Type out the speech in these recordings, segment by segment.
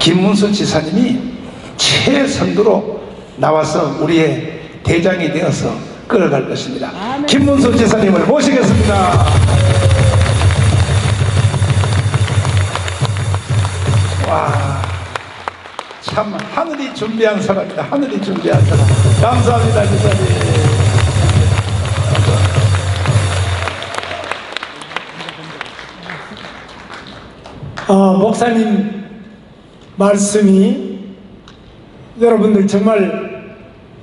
김문수 지사님이 최선두로 나와서 우리의 대장이 되어서 끌어갈 것입니다. 김문수 지사님을 모시겠습니다. 와, 참 하늘이 준비한 사람이다. 하늘이 준비한 사람. 감사합니다, 지사님. 목사님 말씀이 여러분들 정말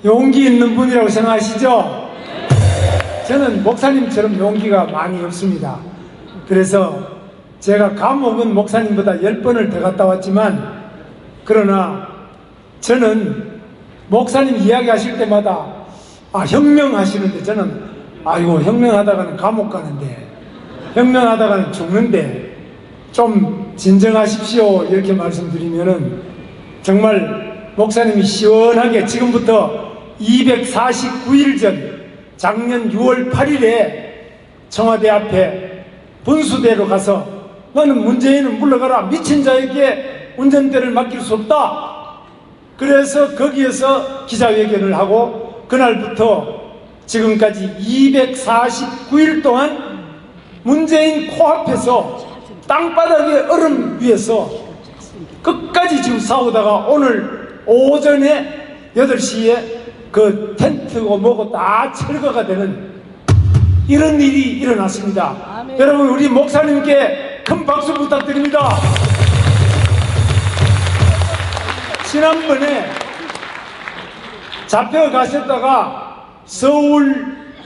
용기 있는 분이라고 생각하시죠? 저는 목사님처럼 용기가 많이 없습니다. 그래서 제가 감옥은 목사님보다 10번을 더 갔다 왔지만, 그러나 저는 목사님 이야기하실 때마다 혁명하시는데, 저는 아이고 혁명하다가는 감옥 가는데, 혁명하다가는 죽는데 좀 진정하십시오 이렇게 말씀드리면은, 정말 목사님이 시원하게 지금부터 249일 전 작년 6월 8일에 청와대 앞에 분수대로 가서 너는 문재인은 물러가라, 미친 자에게 운전대를 맡길 수 없다, 그래서 거기에서 기자회견을 하고 그날부터 지금까지 249일 동안 문재인 코앞에서 땅바닥의 얼음 위에서 끝까지 지금 싸우다가 오늘 오전에 8시에 그 텐트고 뭐고 다 철거가 되는 이런 일이 일어났습니다. 아멘. 여러분, 우리 목사님께 큰 박수 부탁드립니다. 지난번에 잡혀가셨다가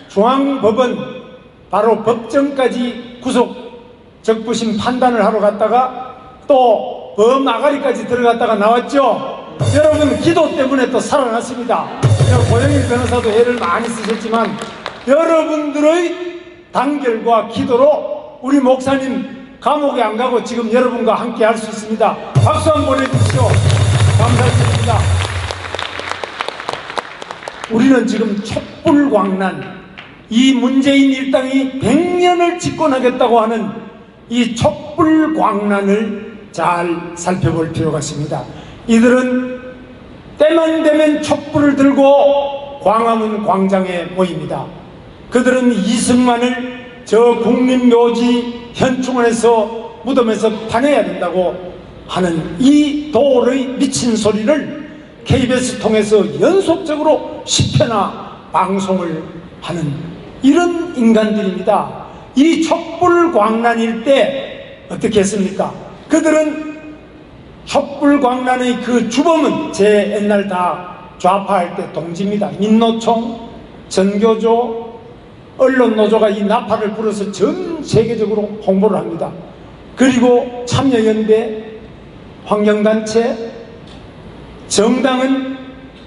서울중앙법원 바로 법정까지 구속 적부심 판단을 하러 갔다가 또 범아가리까지 들어갔다가 나왔죠. 여러분, 기도 때문에 또 살아났습니다. 고영일 변호사도 애를 많이 쓰셨지만 여러분들의 단결과 기도로 우리 목사님 감옥에 안 가고 지금 여러분과 함께 할 수 있습니다. 박수 한번 보내주십시오. 감사드립니다. 우리는 지금 촛불광란, 이 문재인 일당이 100년을 집권하겠다고 하는 이 촛불광란을 잘 살펴볼 필요가 있습니다. 이들은 때만 되면 촛불을 들고 광화문 광장에 모입니다. 그들은 이승만을 저 국립묘지 현충원에서 무덤에서 파내야 된다고 하는 이 도의 미친 소리를 KBS 통해서 연속적으로 10회나 방송을 하는 이런 인간들입니다. 이 촛불광란일 때 어떻게 했습니까? 그들은 촛불광란의 그 주범은 제 옛날 다 좌파할 때 동지입니다. 민노총, 전교조, 언론노조가 이 나팔을 불어서 전 세계적으로 홍보를 합니다. 그리고 참여연대, 환경단체, 정당은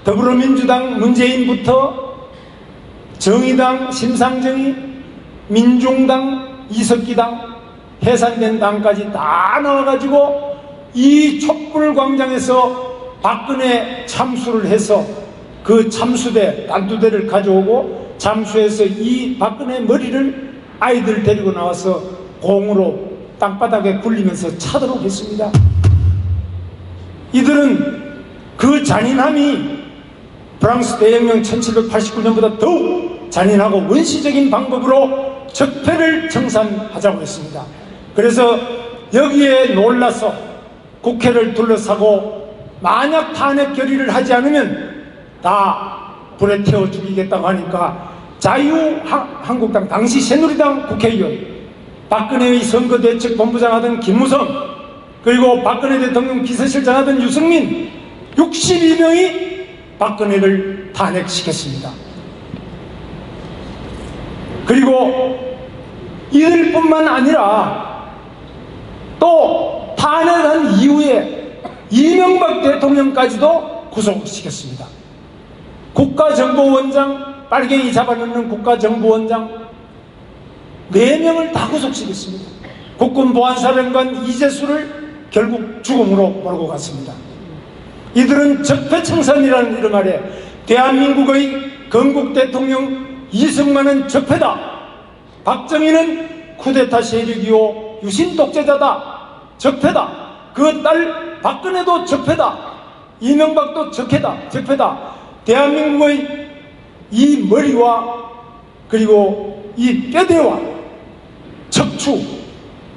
더불어민주당 문재인부터 정의당 심상정의, 민중당 이석기당, 해산된 당까지 다 나와가지고 이 촛불광장에서 박근혜 참수를 해서 그 참수대, 단두대를 가져오고 참수해서 이 박근혜 머리를 아이들 데리고 나와서 공으로 땅바닥에 굴리면서 차도록 했습니다. 이들은 그 잔인함이 프랑스 대혁명 1789년보다 더욱 잔인하고 원시적인 방법으로 적폐를 청산하자고 했습니다. 그래서 여기에 놀라서 국회를 둘러싸고 만약 탄핵 결의를 하지 않으면 다 불에 태워 죽이겠다고 하니까 자유한국당 당시 새누리당 국회의원, 박근혜의 선거대책본부장 하던 김무성, 그리고 박근혜 대통령 비서실장 하던 유승민 62명이 박근혜를 탄핵시켰습니다. 그리고 이들뿐만 아니라 또 탄핵한 이후에 이명박 대통령까지도 구속시켰습니다. 국가정보원장, 빨갱이 잡아넣는 국가정보원장 4명을 다 구속시켰습니다. 국군보안사령관 이재수를 결국 죽음으로 몰고 갔습니다. 이들은 적폐청산이라는 이름 아래 대한민국의 건국 대통령 이승만은 적폐다, 박정희는 쿠데타 세력이요 유신 독재자다, 적폐다, 그 딸 박근혜도 적폐다, 이명박도 적폐다. 대한민국의 이 머리와 그리고 이 뼈대와 척추,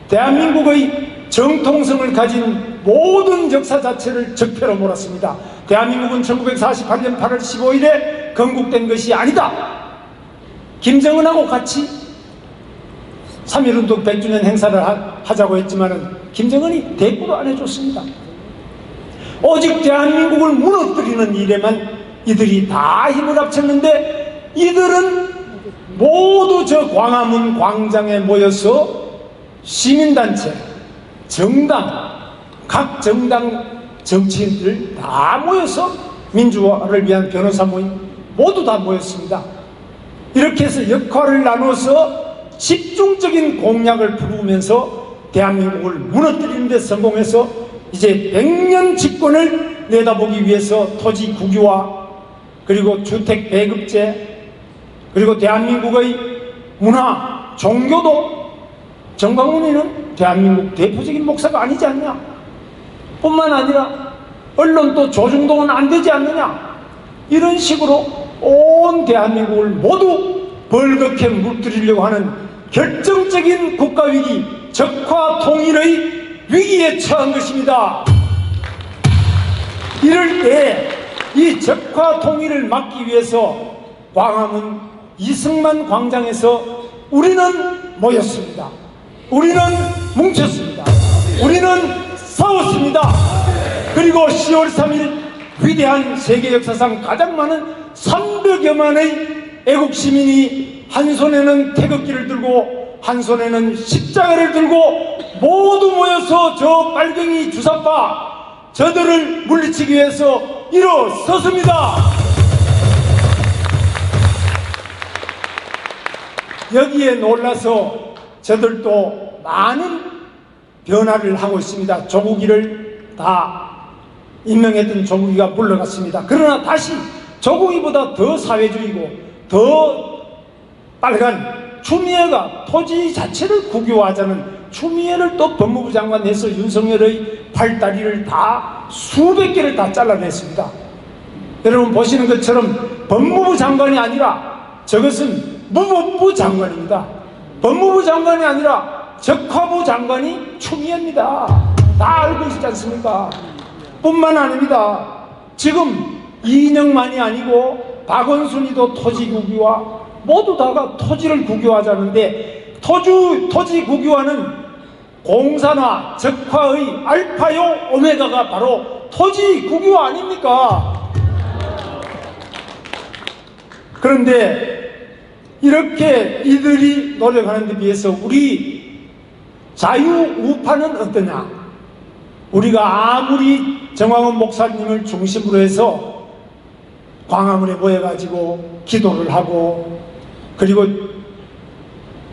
대한민국의 정통성을 가진 모든 역사 자체를 적폐로 몰았습니다. 대한민국은 1948년 8월 15일에 건국된 것이 아니다. 김정은하고 같이 3.1운동 100주년 행사를 하자고 했지만은 김정은이 대꾸도 안 해줬습니다. 오직 대한민국을 무너뜨리는 일에만 이들이 다 힘을 합쳤는데, 이들은 모두 저 광화문 광장에 모여서 시민단체, 정당, 각 정당 정치인들 다 모여서 민주화를 위한 변호사 모임 모두 다 모였습니다. 이렇게 해서 역할을 나눠서 집중적인 공약을 부르면서 대한민국을 무너뜨리는 데 성공해서 이제 100년 집권을 내다보기 위해서 토지 국유화, 그리고 주택 배급제, 그리고 대한민국의 문화, 종교도 정광훈이는 대한민국 대표적인 목사가 아니지 않냐? 뿐만 아니라 언론도 조중동은 안 되지 않느냐? 이런 식으로 온 대한민국을 모두 벌겋게 물들이려고 하는 결정적인 국가위기, 적화 통일의 위기에 처한 것입니다. 이럴 때 이 적화 통일을 막기 위해서 광화문 이승만 광장에서 우리는 모였습니다. 우리는 뭉쳤습니다. 우리는 싸웠습니다. 그리고 10월 3일 위대한 세계 역사상 가장 많은 300여만의 애국 시민이 한 손에는 태극기를 들고 한 손에는 십자가를 들고 모두 모여서 저 빨갱이 주사파 저들을 물리치기 위해서 일어섰습니다. 여기에 놀라서 저들도 많은 변화를 하고 있습니다. 조국이를 다 임명했던 조국이가 물러갔습니다. 그러나 다시 조국이보다 더 사회주의고 더 빨간 추미애가 토지 자체를 국유화하자는 추미애를 또 법무부 장관 해서 윤석열의 팔다리를 다 수백 개를 다 잘라냈습니다. 여러분 보시는 것처럼 법무부 장관이 아니라 저것은 무법부 장관입니다. 법무부 장관이 아니라 적화부 장관이 추미애입니다. 다 알고 있지 않습니까? 뿐만 아닙니다. 지금 이인영만이 아니고 박원순이도 토지 국유화, 모두 다가 토지를 국유화하자는데, 토지 국유화는 공산화, 적화의 알파요 오메가가 바로 토지 국유화 아닙니까? 그런데 이렇게 이들이 노력하는 데 비해서 우리 자유우파는 어떠냐? 우리가 아무리 정광훈 목사님을 중심으로 해서 광화문에 모여가지고 기도를 하고, 그리고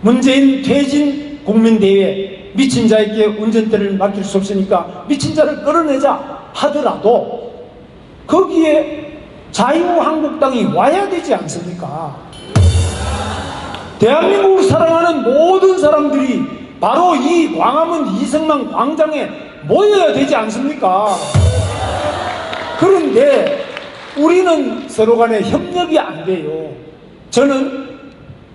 문재인 퇴진 국민대회, 미친 자에게 운전대를 맡길 수 없으니까 미친 자를 끌어내자 하더라도 거기에 자유한국당이 와야 되지 않습니까? 대한민국을 사랑하는 모든 사람들이 바로 이 광화문 이승만 광장에 모여야 되지 않습니까? 그런데 우리는 서로 간에 협력이 안 돼요. 저는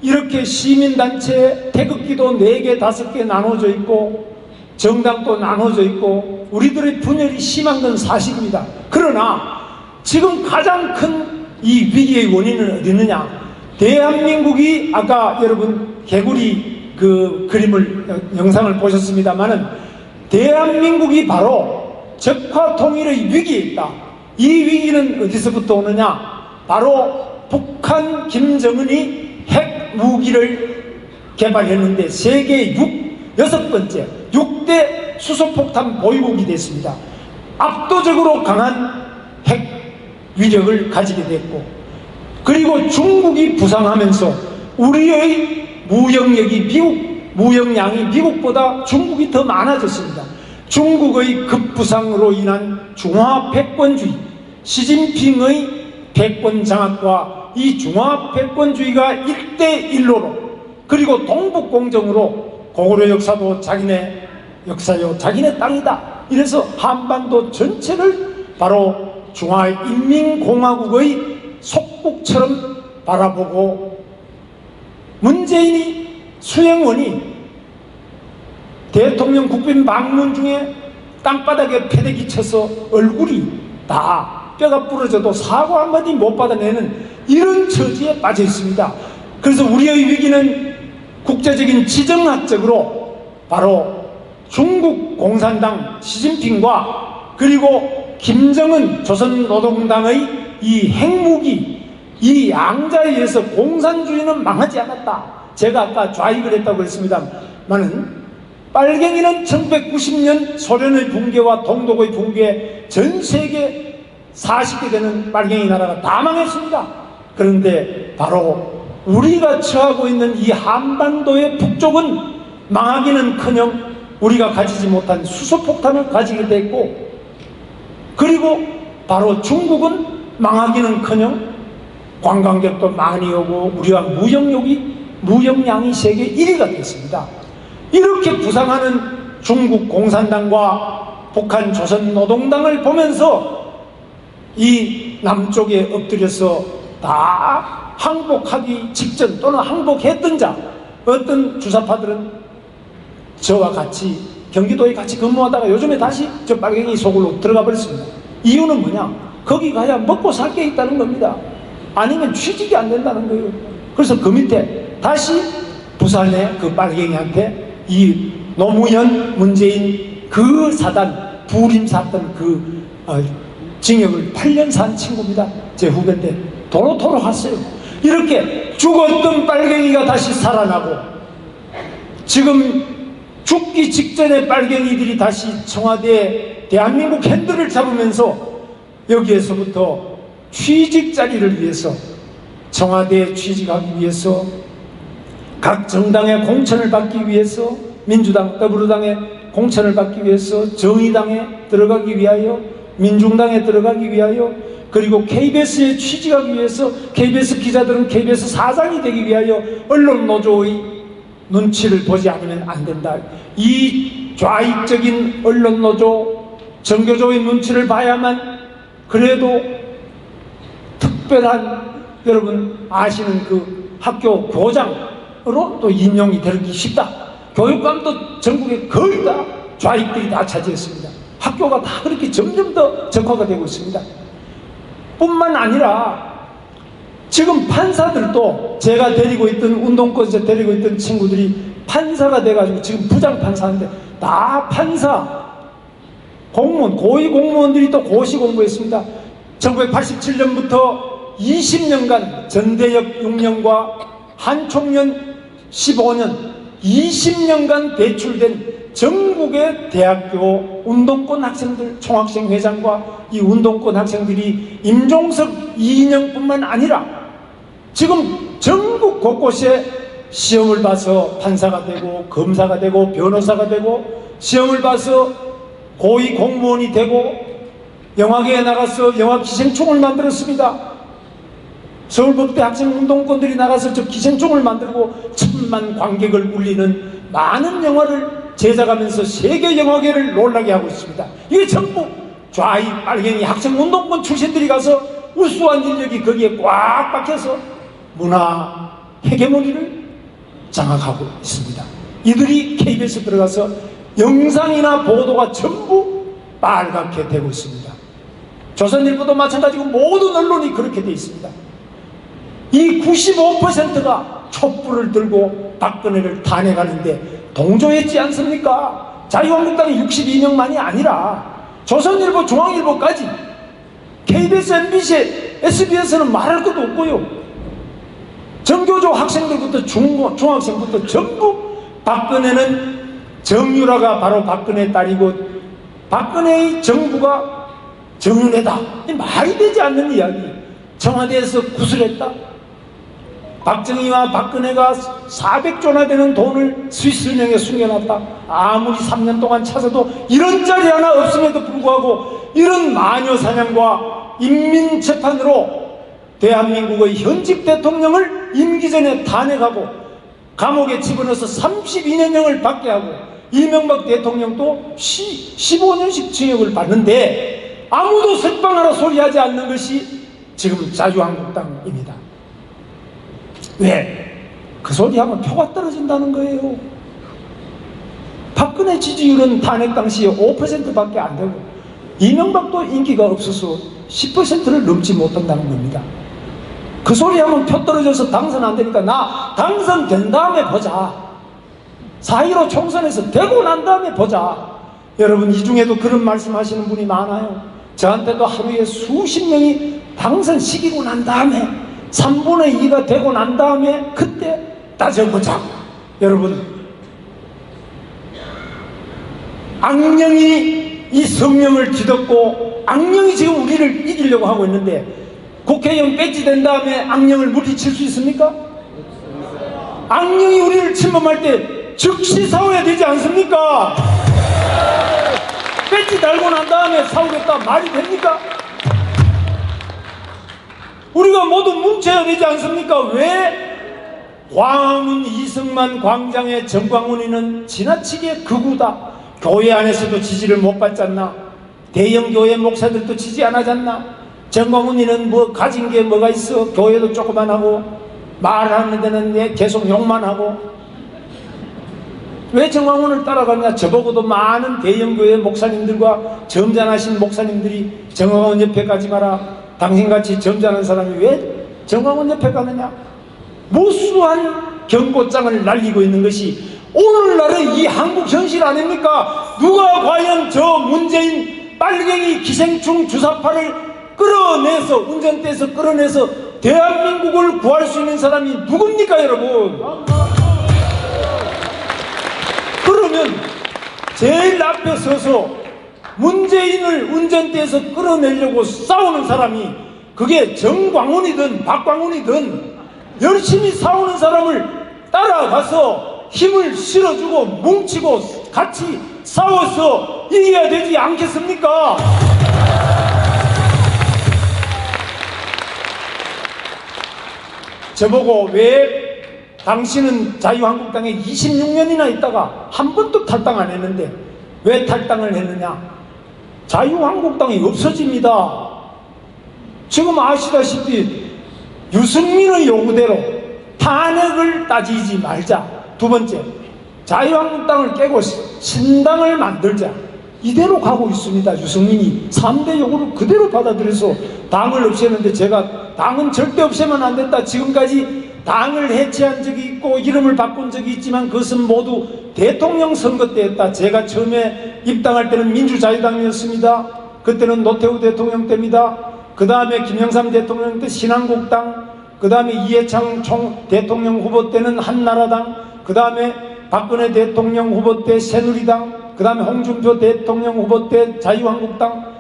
이렇게 시민단체 태극기도 4개, 5개 나눠져 있고 정당도 나눠져 있고 우리들의 분열이 심한 건 사실입니다. 그러나 지금 가장 큰 이 위기의 원인은 어디 있느냐? 대한민국이, 아까 여러분 개구리 그 그림을, 영상을 보셨습니다마는 대한민국이 바로 적화 통일의 위기에 있다. 이 위기는 어디서부터 오느냐? 바로 북한 김정은이 핵 무기를 개발했는데 세계 6번째 6대 수소폭탄 보유국이 됐습니다. 압도적으로 강한 핵 위력을 가지게 됐고, 그리고 중국이 부상하면서 우리의 무역량이 미국보다 중국이 더 많아졌습니다. 중국의 급부상으로 인한 중화패권주의, 시진핑의 패권 장악과 이 중화패권주의가 1대1로로, 그리고 동북공정으로 고구려 역사도 자기네 역사요, 자기네 땅이다, 이래서 한반도 전체를 바로 중화인민공화국의 속국처럼 바라보고 문재인이 수행원이 대통령 국빈 방문 중에 땅바닥에 패대기 쳐서 얼굴이 다 뼈가 부러져도 사과 한마디 못 받아내는 이런 처지에 빠져 있습니다. 그래서 우리의 위기는 국제적인 지정학적으로 바로 중국 공산당 시진핑과 그리고 김정은 조선노동당의 이 핵무기, 이 양자에 의해서 공산주의는 망하지 않았다. 제가 아까 좌익을 했다고 했습니다만은 빨갱이는 1990년 소련의 붕괴와 동독의 붕괴, 전 세계 40개 되는 빨갱이 나라가 다 망했습니다. 그런데 바로 우리가 처하고 있는 이 한반도의 북쪽은 망하기는커녕 우리가 가지지 못한 수소폭탄을 가지게 됐고, 그리고 바로 중국은 망하기는커녕 관광객도 많이 오고 우리가 무역량이 세계 1위가 됐습니다. 이렇게 부상하는 중국 공산당과 북한 조선노동당을 보면서 이 남쪽에 엎드려서 다 항복하기 직전 또는 항복했던 자, 어떤 주사파들은 저와 같이 경기도에 같이 근무하다가 요즘에 다시 저 빨갱이 속으로 들어가 버렸습니다. 이유는 뭐냐? 거기 가야 먹고 살 게 있다는 겁니다. 아니면 취직이 안 된다는 거예요. 그래서 그 밑에 다시 부산의 그 빨갱이한테 이 노무현, 문재인 그 사단 부림 샀던 그 징역을 8년 산 친구입니다. 제 후배인데 도로도로 갔어요. 이렇게 죽었던 빨갱이가 다시 살아나고, 지금 죽기 직전에 빨갱이들이 다시 청와대 대한민국 핸들을 잡으면서 여기에서부터 취직 자리를 위해서, 청와대에 취직하기 위해서, 각 정당의 공천을 받기 위해서, 민주당, 더불어당의 공천을 받기 위해서, 정의당에 들어가기 위하여, 민중당에 들어가기 위하여, 그리고 KBS에 취직하기 위해서 KBS 기자들은 KBS 사장이 되기 위하여 언론 노조의 눈치를 보지 않으면 안 된다. 이 좌익적인 언론 노조, 정교조의 눈치를 봐야만 그래도 특별한, 여러분 아시는 그 학교 교장으로 또 임용이 되기 쉽다. 교육감도 전국에 거의 다 좌익들이 다 차지했습니다. 학교가 다 그렇게 점점 더 적화가 되고 있습니다. 뿐만 아니라 지금 판사들도, 제가 데리고 있던 운동권에서 데리고 있던 친구들이 판사가 돼가지고 지금 부장판사인데 다 판사 공무원, 고위 공무원들이 또 고시 공부했습니다. 1987년부터 20년간 전대역 6년과 한총련 15년 20년간 배출된 전국의 대학교 운동권 학생들, 총학생 회장과 이 운동권 학생들이 임종석 이인영뿐만 아니라 지금 전국 곳곳에 시험을 봐서 판사가 되고 검사가 되고 변호사가 되고, 시험을 봐서 고위 공무원이 되고, 영화계에 나가서 영화 기생충을 만들었습니다. 서울법대 학생운동권들이 나가서 저 기생충을 만들고 1000만 관객을 울리는 많은 영화를 제작하면서 세계 영화계를 놀라게 하고 있습니다. 이게 전부 좌익 빨갱이 학생운동권 출신들이 가서 우수한 인력이 거기에 꽉 박혀서 문화 헤게모니를 장악하고 있습니다. 이들이 KBS에 들어가서 영상이나 보도가 전부 빨갛게 되고 있습니다. 조선일보도 마찬가지고 모든 언론이 그렇게 되어 있습니다. 이 95%가 촛불을 들고 박근혜를 탄핵하는데 동조했지 않습니까? 자유한국당이 62명만이 아니라 조선일보, 중앙일보까지, KBS, MBC, SBS는 말할 것도 없고요. 정교조 학생들부터 중학생부터 전부 박근혜는, 정유라가 바로 박근혜 딸이고 박근혜의 정부가 정윤회다. 말이 되지 않는 이야기. 청와대에서 구슬했다. 박정희와 박근혜가 400조나 되는 돈을 스위스은행에 숨겨놨다. 아무리 3년 동안 찾아도 이런 자리 하나 없음에도 불구하고 이런 마녀사냥과 인민재판으로 대한민국의 현직 대통령을 임기 전에 탄핵하고 감옥에 집어넣어서 32년형을 받게 하고 이명박 대통령도 15년씩 징역을 받는데 아무도 석방하라 소리하지 않는 것이 지금 자유한국당입니다. 왜? 그 소리하면 표가 떨어진다는 거예요. 박근혜 지지율은 탄핵 당시에 5%밖에 안 되고 이명박도 인기가 없어서 10%를 넘지 못한다는 겁니다. 그 소리하면 표 떨어져서 당선 안 되니까 나 당선된 다음에 보자. 4.15 총선에서 되고 난 다음에 보자. 여러분, 이 중에도 그런 말씀하시는 분이 많아요. 저한테도 하루에 수십 명이 당선시키고 난 다음에 3분의 2가 되고 난 다음에 그때 따져보자. 여러분, 악령이 이 성령을 뒤덮고 악령이 지금 우리를 이기려고 하고 있는데 국회의원 배지 된 다음에 악령을 물리칠 수 있습니까? 악령이 우리를 침범할 때 즉시 싸워야 되지 않습니까? 배지 달고 난 다음에 싸우겠다 말이 됩니까? 우리가 모두 뭉쳐야 되지 않습니까? 왜? 광화문 이승만 광장의 정광훈이는 지나치게 극우다. 교회 안에서도 지지를 못 받지 않나? 대형 교회 목사들도 지지 안 하지 않나? 정광훈이는 뭐 가진 게 뭐가 있어? 교회도 조그만하고 말하는 데는 계속 욕만 하고. 왜 정광훈을 따라가냐? 저보고도 많은 대형 교회 목사님들과 점잖으신 목사님들이 정광훈 옆에 가지 마라. 당신같이 점잖은 사람이 왜 정광훈 옆에 가느냐? 무수한 경고장을 날리고 있는 것이 오늘날의 이 한국 현실 아닙니까? 누가 과연 저 문재인 빨갱이 기생충 주사파를 끌어내서 운전대에서 끌어내서 대한민국을 구할 수 있는 사람이 누굽니까, 여러분? 그러면 제일 앞에 서서 문재인을 운전대에서 끌어내려고 싸우는 사람이 그게 정광훈이든 박광훈이든 열심히 싸우는 사람을 따라가서 힘을 실어주고 뭉치고 같이 싸워서 이겨야 되지 않겠습니까? 저보고 왜 당신은 자유한국당에 26년이나 있다가 한 번도 탈당 안 했는데 왜 탈당을 했느냐? 자유한국당이 없어집니다. 지금 아시다시피 유승민의 요구대로 탄핵을 따지지 말자. 두 번째, 자유한국당을 깨고 신당을 만들자. 이대로 가고 있습니다. 유승민이 3대 요구를 그대로 받아들여서 당을 없애는데 제가 당은 절대 없애면 안 된다. 지금까지 당을 해체한 적이 있고 이름을 바꾼 적이 있지만 그것은 모두 대통령 선거 때 했다. 제가 처음에 입당할 때는 민주자유당이었습니다. 그때는 노태우 대통령 때입니다. 그 다음에 김영삼 대통령 때 신한국당, 그 다음에 이해창 대통령 후보 때는 한나라당, 그 다음에 박근혜 대통령 후보 때 새누리당, 그 다음에 홍준표 대통령 후보 때 자유한국당.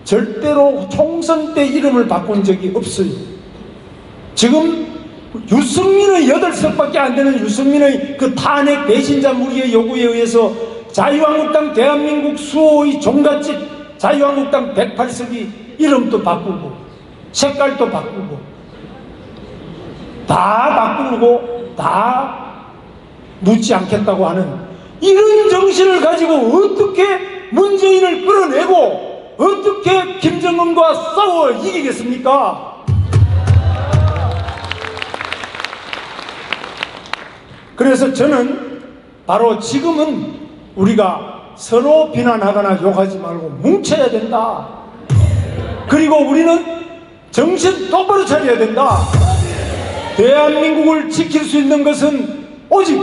절대로 총선 때 이름을 바꾼 적이 없어요. 지금 유승민의 8석밖에 안 되는 유승민의 그 탄핵 배신자 무리의 요구에 의해서 자유한국당 대한민국 수호의 종갓집 자유한국당 108석이 이름도 바꾸고 색깔도 바꾸고 다 바꾸고 다 묻지 않겠다고 하는 이런 정신을 가지고 어떻게 문재인을 끌어내고 어떻게 김정은과 싸워 이기겠습니까? 그래서 저는 바로 지금은 우리가 서로 비난하거나 욕하지 말고 뭉쳐야 된다. 그리고 우리는 정신 똑바로 차려야 된다. 대한민국을 지킬 수 있는 것은 오직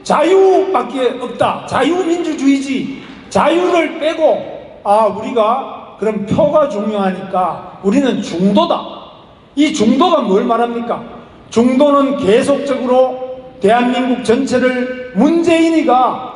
자유밖에 없다. 자유민주주의지. 자유를 빼고 우리가 그럼 표가 중요하니까 우리는 중도다. 이 중도가 뭘 말합니까? 중도는 계속적으로 대한민국 전체를 문재인이가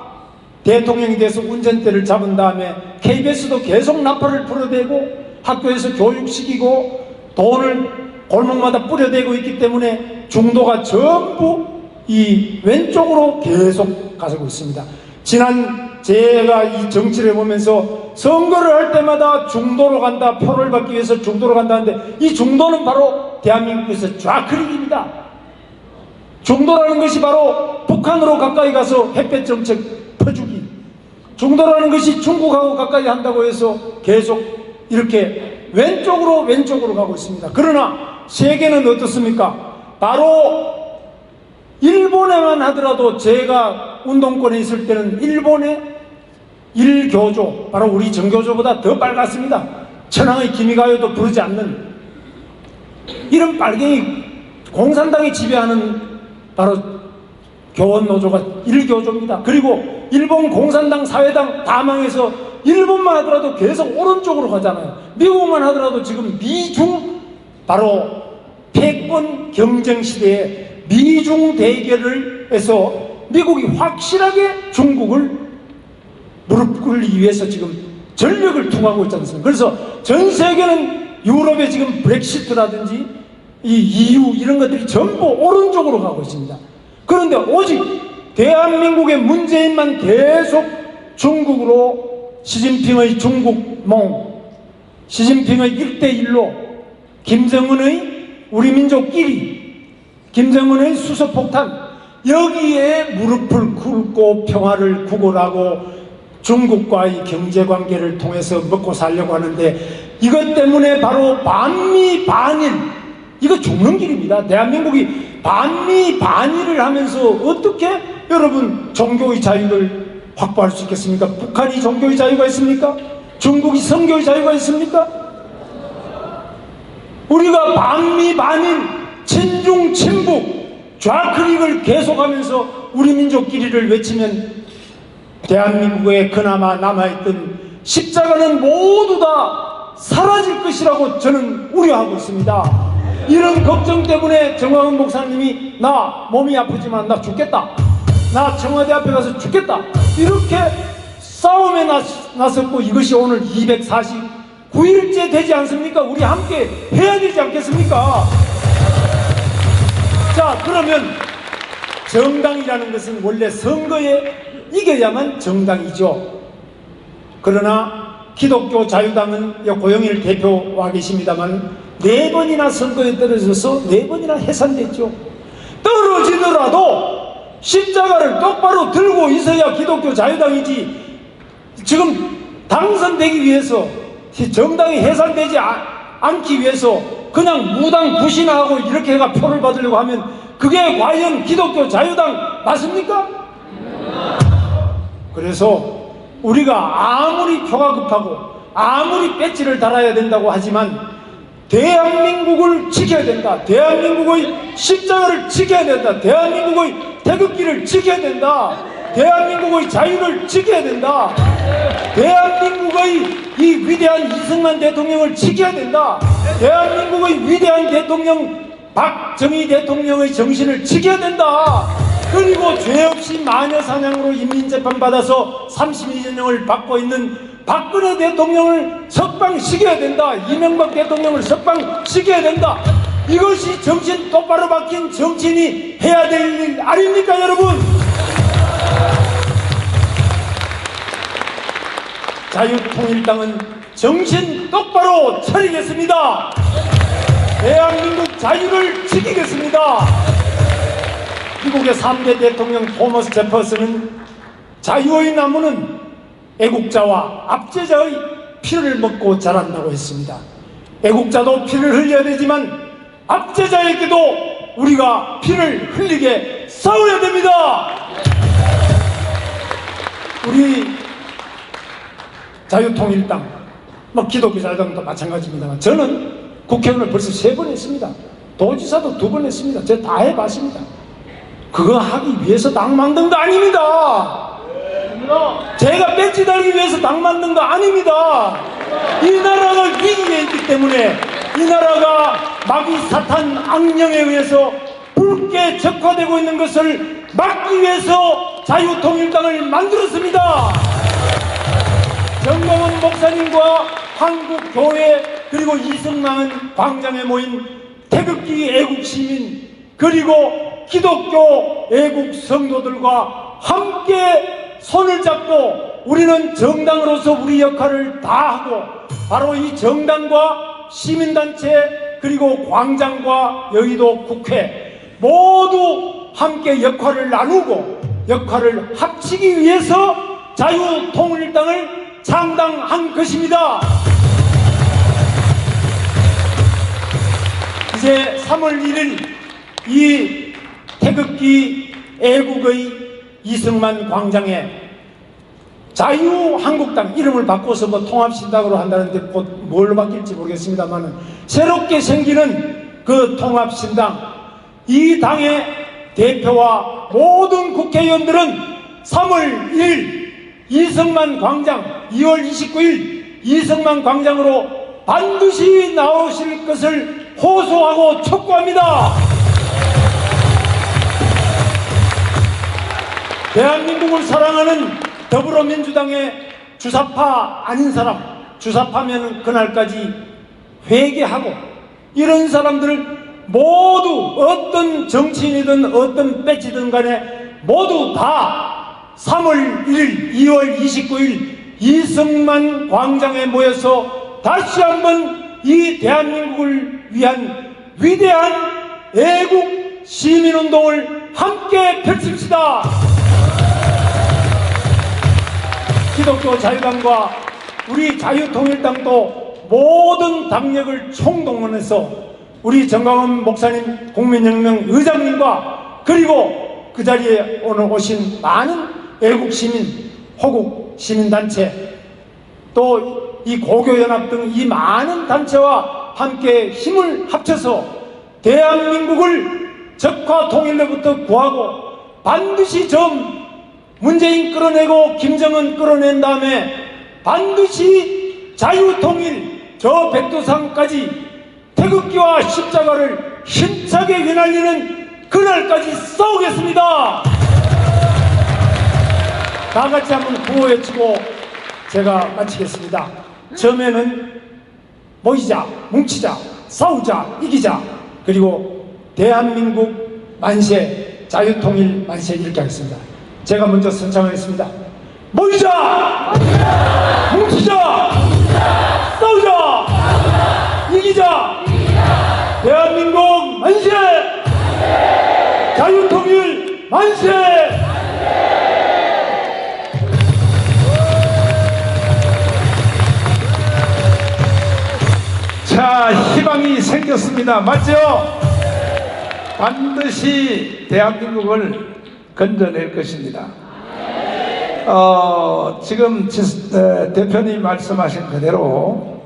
대통령이 돼서 운전대를 잡은 다음에 KBS도 계속 나팔을 불어대고 학교에서 교육시키고 돈을 골목마다 뿌려대고 있기 때문에 중도가 전부 이 왼쪽으로 계속 가고 있습니다. 지난 제가 이 정치를 해보면서 선거를 할 때마다 중도로 간다, 표를 받기 위해서 중도로 간다는데 이 중도는 바로 대한민국에서 좌클릭입니다. 중도라는 것이 바로 북한으로 가까이 가서 햇볕 정책 퍼주기. 중도라는 것이 중국하고 가까이 한다고 해서 계속 이렇게 왼쪽으로 가고 있습니다. 그러나 세계는 어떻습니까? 바로 일본에만 하더라도 제가 운동권에 있을 때는 일본의 일교조, 바로 우리 정교조보다 더 빨갛습니다. 천황의 기미가요도 부르지 않는 이런 빨갱이 공산당이 지배하는 바로 교원노조가 일교조입니다. 그리고 일본 공산당 사회당 다 망해서 일본만 하더라도 계속 오른쪽으로 가잖아요. 미국만 하더라도 지금 미중 바로 패권 경쟁 시대에 미중 대결을 해서 미국이 확실하게 중국을 무릎 꿇기 위해서 지금 전력을 투하고 있지 않습니까? 그래서 전 세계는 유럽의 지금 브렉시트라든지 이 EU 이런 것들이 전부 오른쪽으로 가고 있습니다. 그런데 오직 대한민국의 문재인만 계속 중국으로 시진핑의 중국몽, 시진핑의 1대1로 김정은의 우리 민족끼리, 김정은의 수소폭탄 여기에 무릎을 꿇고 평화를 구걸하고 중국과의 경제관계를 통해서 먹고 살려고 하는데 이것 때문에 바로 반미 반일, 이거 죽는 길입니다. 대한민국이 반미 반일을 하면서 어떻게 여러분 종교의 자유를 확보할 수 있겠습니까? 북한이 종교의 자유가 있습니까? 중국이 성교의 자유가 있습니까? 우리가 반미 반일, 친중 친북 좌클릭을 계속하면서 우리 민족끼리를 외치면 대한민국에 그나마 남아있던 십자가는 모두 다 사라질 것이라고 저는 우려하고 있습니다. 이런 걱정 때문에 정광훈 목사님이 나 몸이 아프지만 나 죽겠다, 나 청와대 앞에 가서 죽겠다, 이렇게 싸움에 나섰고 이것이 오늘 249일째 되지 않습니까? 우리 함께 해야 되지 않겠습니까? 자, 그러면 정당이라는 것은 원래 선거에 이겨야만 정당이죠. 그러나 기독교 자유당은 고영일 대표와 계십니다만 4번이나 선거에 떨어져서 4번이나 해산됐죠. 떨어지더라도 십자가를 똑바로 들고 있어야 기독교 자유당이지. 지금 당선되기 위해서, 정당이 해산되지 않기 위해서 그냥 무당 부신하고 이렇게 해가 표를 받으려고 하면 그게 과연 기독교 자유당 맞습니까? 그래서 우리가 아무리 표가 급하고 아무리 배지를 달아야 된다고 하지만 대한민국을 지켜야 된다, 대한민국의 십자가를 지켜야 된다, 대한민국의 태극기를 지켜야 된다, 대한민국의 자유를 지켜야 된다, 대한민국의 이 위대한 이승만 대통령을 지켜야 된다, 대한민국의 위대한 대통령 박정희 대통령의 정신을 지켜야 된다. 그리고 죄 없이 마녀사냥으로 인민재판 받아서 32년형을 받고 있는 박근혜 대통령을 석방시켜야 된다, 이명박 대통령을 석방시켜야 된다. 이것이 정신 똑바로 박힌 정치인이 해야 될 일 아닙니까, 여러분? 자유통일당은 정신 똑바로 차리겠습니다. 대한민국 자유를 지키겠습니다. 미국의 3대 대통령 토머스 제퍼슨은 자유의 나무는 애국자와 압제자의 피를 먹고 자란다고 했습니다. 애국자도 피를 흘려야 되지만 압제자에게도 우리가 피를 흘리게 싸워야 됩니다. 우리 자유통일당, 기독교 자유당도 마찬가지입니다만 저는 국회의원을 벌써 3번 했습니다. 도지사도 2번 했습니다. 제가 다 해봤습니다. 그거 하기 위해서 당 만든 거 아닙니다. 제가 배지 달기 위해서 당 만든 거 아닙니다. 이 나라가 위기에 있기 때문에, 이 나라가 마귀 사탄 악령에 의해서 붉게 적화되고 있는 것을 막기 위해서 자유통일당을 만들었습니다. 정광훈 목사님과 한국교회 그리고 이승만 광장에 모인 태극기 애국시민 그리고 기독교 애국 성도들과 함께 손을 잡고 우리는 정당으로서 우리 역할을 다하고 바로 이 정당과 시민단체 그리고 광장과 여의도 국회 모두 함께 역할을 나누고 역할을 합치기 위해서 자유통일당을 창당한 것입니다. 이제 3월 1일 이 태극기 애국의 이승만 광장에 자유한국당 이름을 바꿔서 뭐 통합신당으로 한다는데 곧 뭘로 바뀔지 모르겠습니다만 새롭게 생기는 그 통합신당, 이 당의 대표와 모든 국회의원들은 3월 1일 이승만 광장, 2월 29일 이승만 광장으로 반드시 나오실 것을 호소하고 촉구합니다. 대한민국을 사랑하는 더불어민주당의 주사파 아닌 사람, 주사파면 그날까지 회개하고 이런 사람들을 모두 어떤 정치인이든 어떤 배지든 간에 모두 다 3월 1일, 2월 29일 이승만 광장에 모여서 다시 한번 이 대한민국을 위한 위대한 애국 시민운동을 함께 펼칩시다. 기독교 자유당과 우리 자유통일당도 모든 당력을 총동원해서 우리 정강원 목사님, 국민혁명 의장님과 그리고 그 자리에 오늘 오신 많은 애국시민, 호국시민단체 또 이 고교연합 등 이 많은 단체와 함께 힘을 합쳐서 대한민국을 적화 통일로부터 구하고 반드시 문재인 끌어내고 김정은 끌어낸 다음에 반드시 자유통일 저 백두산까지 태극기와 십자가를 힘차게 휘날리는 그날까지 싸우겠습니다. 다 같이 한번 구호 외치고 제가 마치겠습니다. 처음에는 모이자, 뭉치자, 싸우자, 이기자, 그리고 대한민국 만세, 자유통일 만세 이렇게 하겠습니다. 제가 먼저 선창하겠습니다. 모이자! 뭉치자! 싸우자! 이기자! 대한민국 만세! 자유통일 만세! 자, 희망이 생겼습니다. 맞죠? 반드시 대한민국을 건져낼 것입니다. 지금 대표님 말씀하신 그대로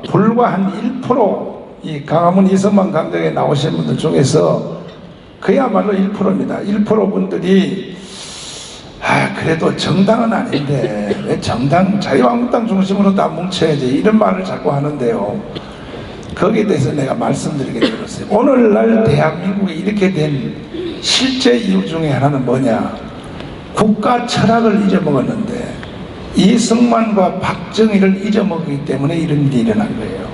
불과 한 1% 이 강화문 이승만 광장에 나오신 분들 중에서 그야말로 1%입니다. 1% 분들이 그래도 정당은 아닌데 왜 정당 자유한국당 중심으로 다 뭉쳐야지 이런 말을 자꾸 하는데요. 거기에 대해서 내가 말씀드리게 되었어요. 오늘날 대한민국이 이렇게 된 실제 이유 중에 하나는 뭐냐? 국가 철학을 잊어먹었는데 이승만과 박정희를 잊어먹기 때문에 이런 일이 일어난 거예요.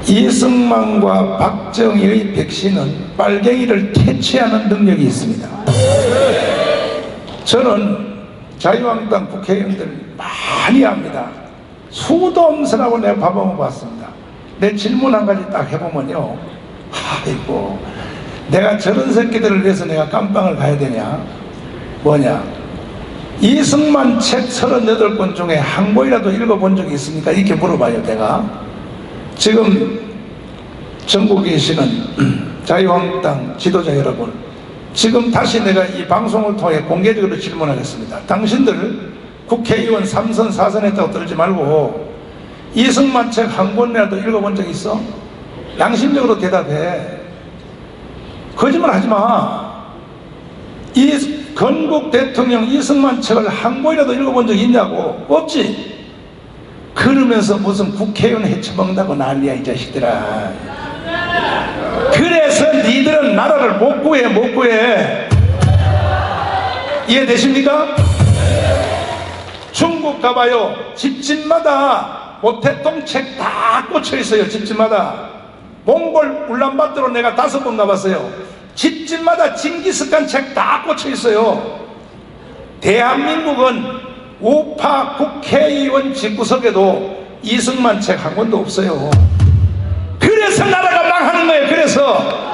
이승만과 박정희의 백신은 빨갱이를 퇴치하는 능력이 있습니다. 저는 자유한국당 국회의원들 많이 합니다. 수도 없으라고 내가 밥먹어 봤습니다. 내 질문 한 가지 딱 해보면요, 아이고 내가 저런 새끼들을 위해서 내가 깜빵을 가야 되냐? 뭐냐? 이승만 책 38권 중에 한 권이라도 읽어본 적이 있습니까? 이렇게 물어봐요. 내가 지금 전국에 계시는 자유한국당 지도자 여러분, 지금 다시 내가 이 방송을 통해 공개적으로 질문하겠습니다. 당신들 국회의원 3선 4선 했다고 떨지 말고 이승만 책 한 권이라도 읽어본 적 있어? 양심적으로 대답해. 거짓말 하지 마. 이 건국 대통령 이승만 책을 한 권이라도 읽어본 적 있냐고? 없지. 그러면서 무슨 국회의원 해쳐먹는다고 난리야 이 자식들아. 그래서 니들은 나라를 못 구해. 이해되십니까? 중국 가봐요. 집집마다 모태똥 책 다 꽂혀있어요. 집집마다. 몽골 울란바토르로 내가 5번 가봤어요. 집집마다 징기스칸 책 다 꽂혀있어요. 대한민국은 우파 국회의원 집구석에도 이승만 책 한 권도 없어요. 그래서 나라가 망하는 거예요. 그래서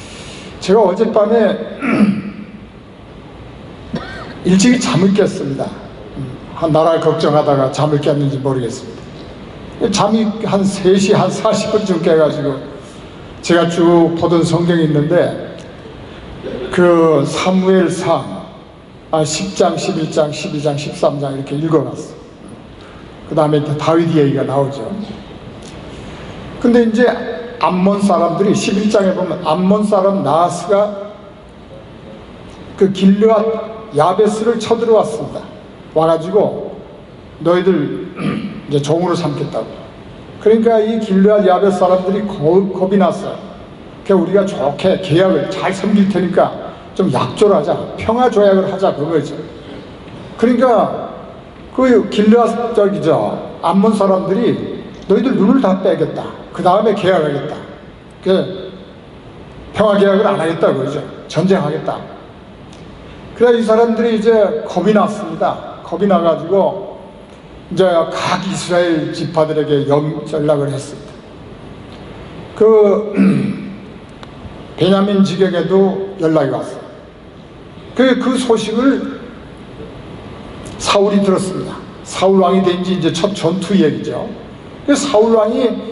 제가 어젯밤에 일찍이 잠을 깼습니다. 한 나라를 걱정하다가 잠을 깼는지 모르겠습니다. 잠이 한 3시 한 40분쯤 깨가지고 제가 쭉 보던 성경이 있는데 그 사무엘상 10장, 11장, 12장, 13장 이렇게 읽어놨어요. 그 다음에 다윗 얘기가 나오죠. 근데 이제 암몬 사람들이 11장에 보면 암몬 사람 나하스가 그 길르앗 야베스를 쳐들어왔습니다. 와가지고 너희들 이제 종으로 삼겠다고. 그러니까 이 길르앗 야베스 사람들이 겁이 났어요. 그러니까 우리가 좋게 계약을 잘 섬길 테니까 좀 약조를 하자, 평화 조약을 하자 그거죠. 그러니까 그 길르앗 암몬 사람들이 너희들 눈을 다 빼겠다. 그 다음에 계약하겠다. 그 평화 계약을 안 하겠다 그러죠. 전쟁하겠다. 그래 이 사람들이 이제 겁이 났습니다. 겁이 나가지고 이제 각 이스라엘 지파들에게 연락을 했습니다. 그 베냐민 지경에도 연락이 왔어요. 그 소식을 사울이 들었습니다. 사울 왕이 된 지 이제 첫 전투 얘기죠. 사울 왕이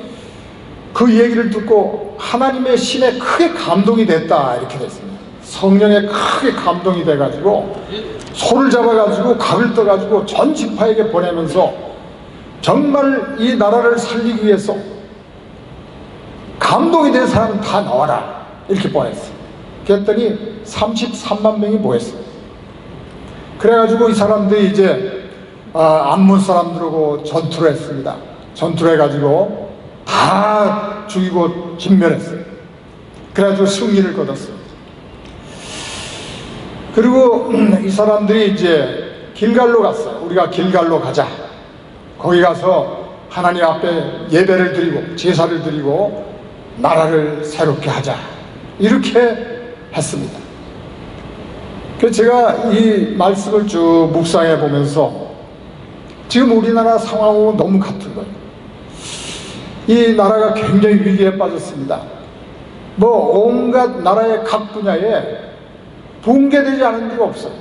그 얘기를 듣고 하나님의 신에 크게 감동이 됐다 이렇게 됐습니다. 성령에 크게 감동이 돼가지고 소를 잡아가지고 각을 떠가지고 전 지파에게 보내면서 정말 이 나라를 살리기 위해서 감동이 된 사람은 다 나와라 이렇게 보냈어요. 그랬더니 33만 명이 모였어요. 그래가지고 이 사람들이 이제 암몬 사람들하고 전투를 했습니다. 전투를 해가지고 다 죽이고 진멸했어요. 그래가지고 승리를 거뒀어요. 그리고 이 사람들이 이제 길갈로 갔어요. 우리가 길갈로 가자. 거기 가서 하나님 앞에 예배를 드리고 제사를 드리고 나라를 새롭게 하자. 이렇게 했습니다. 그래서 제가 이 말씀을 쭉 묵상해 보면서 지금 우리나라 상황하고 너무 같은 거예요. 이 나라가 굉장히 위기에 빠졌습니다. 온갖 나라의 각 분야에 붕괴되지 않은 데가 없어요.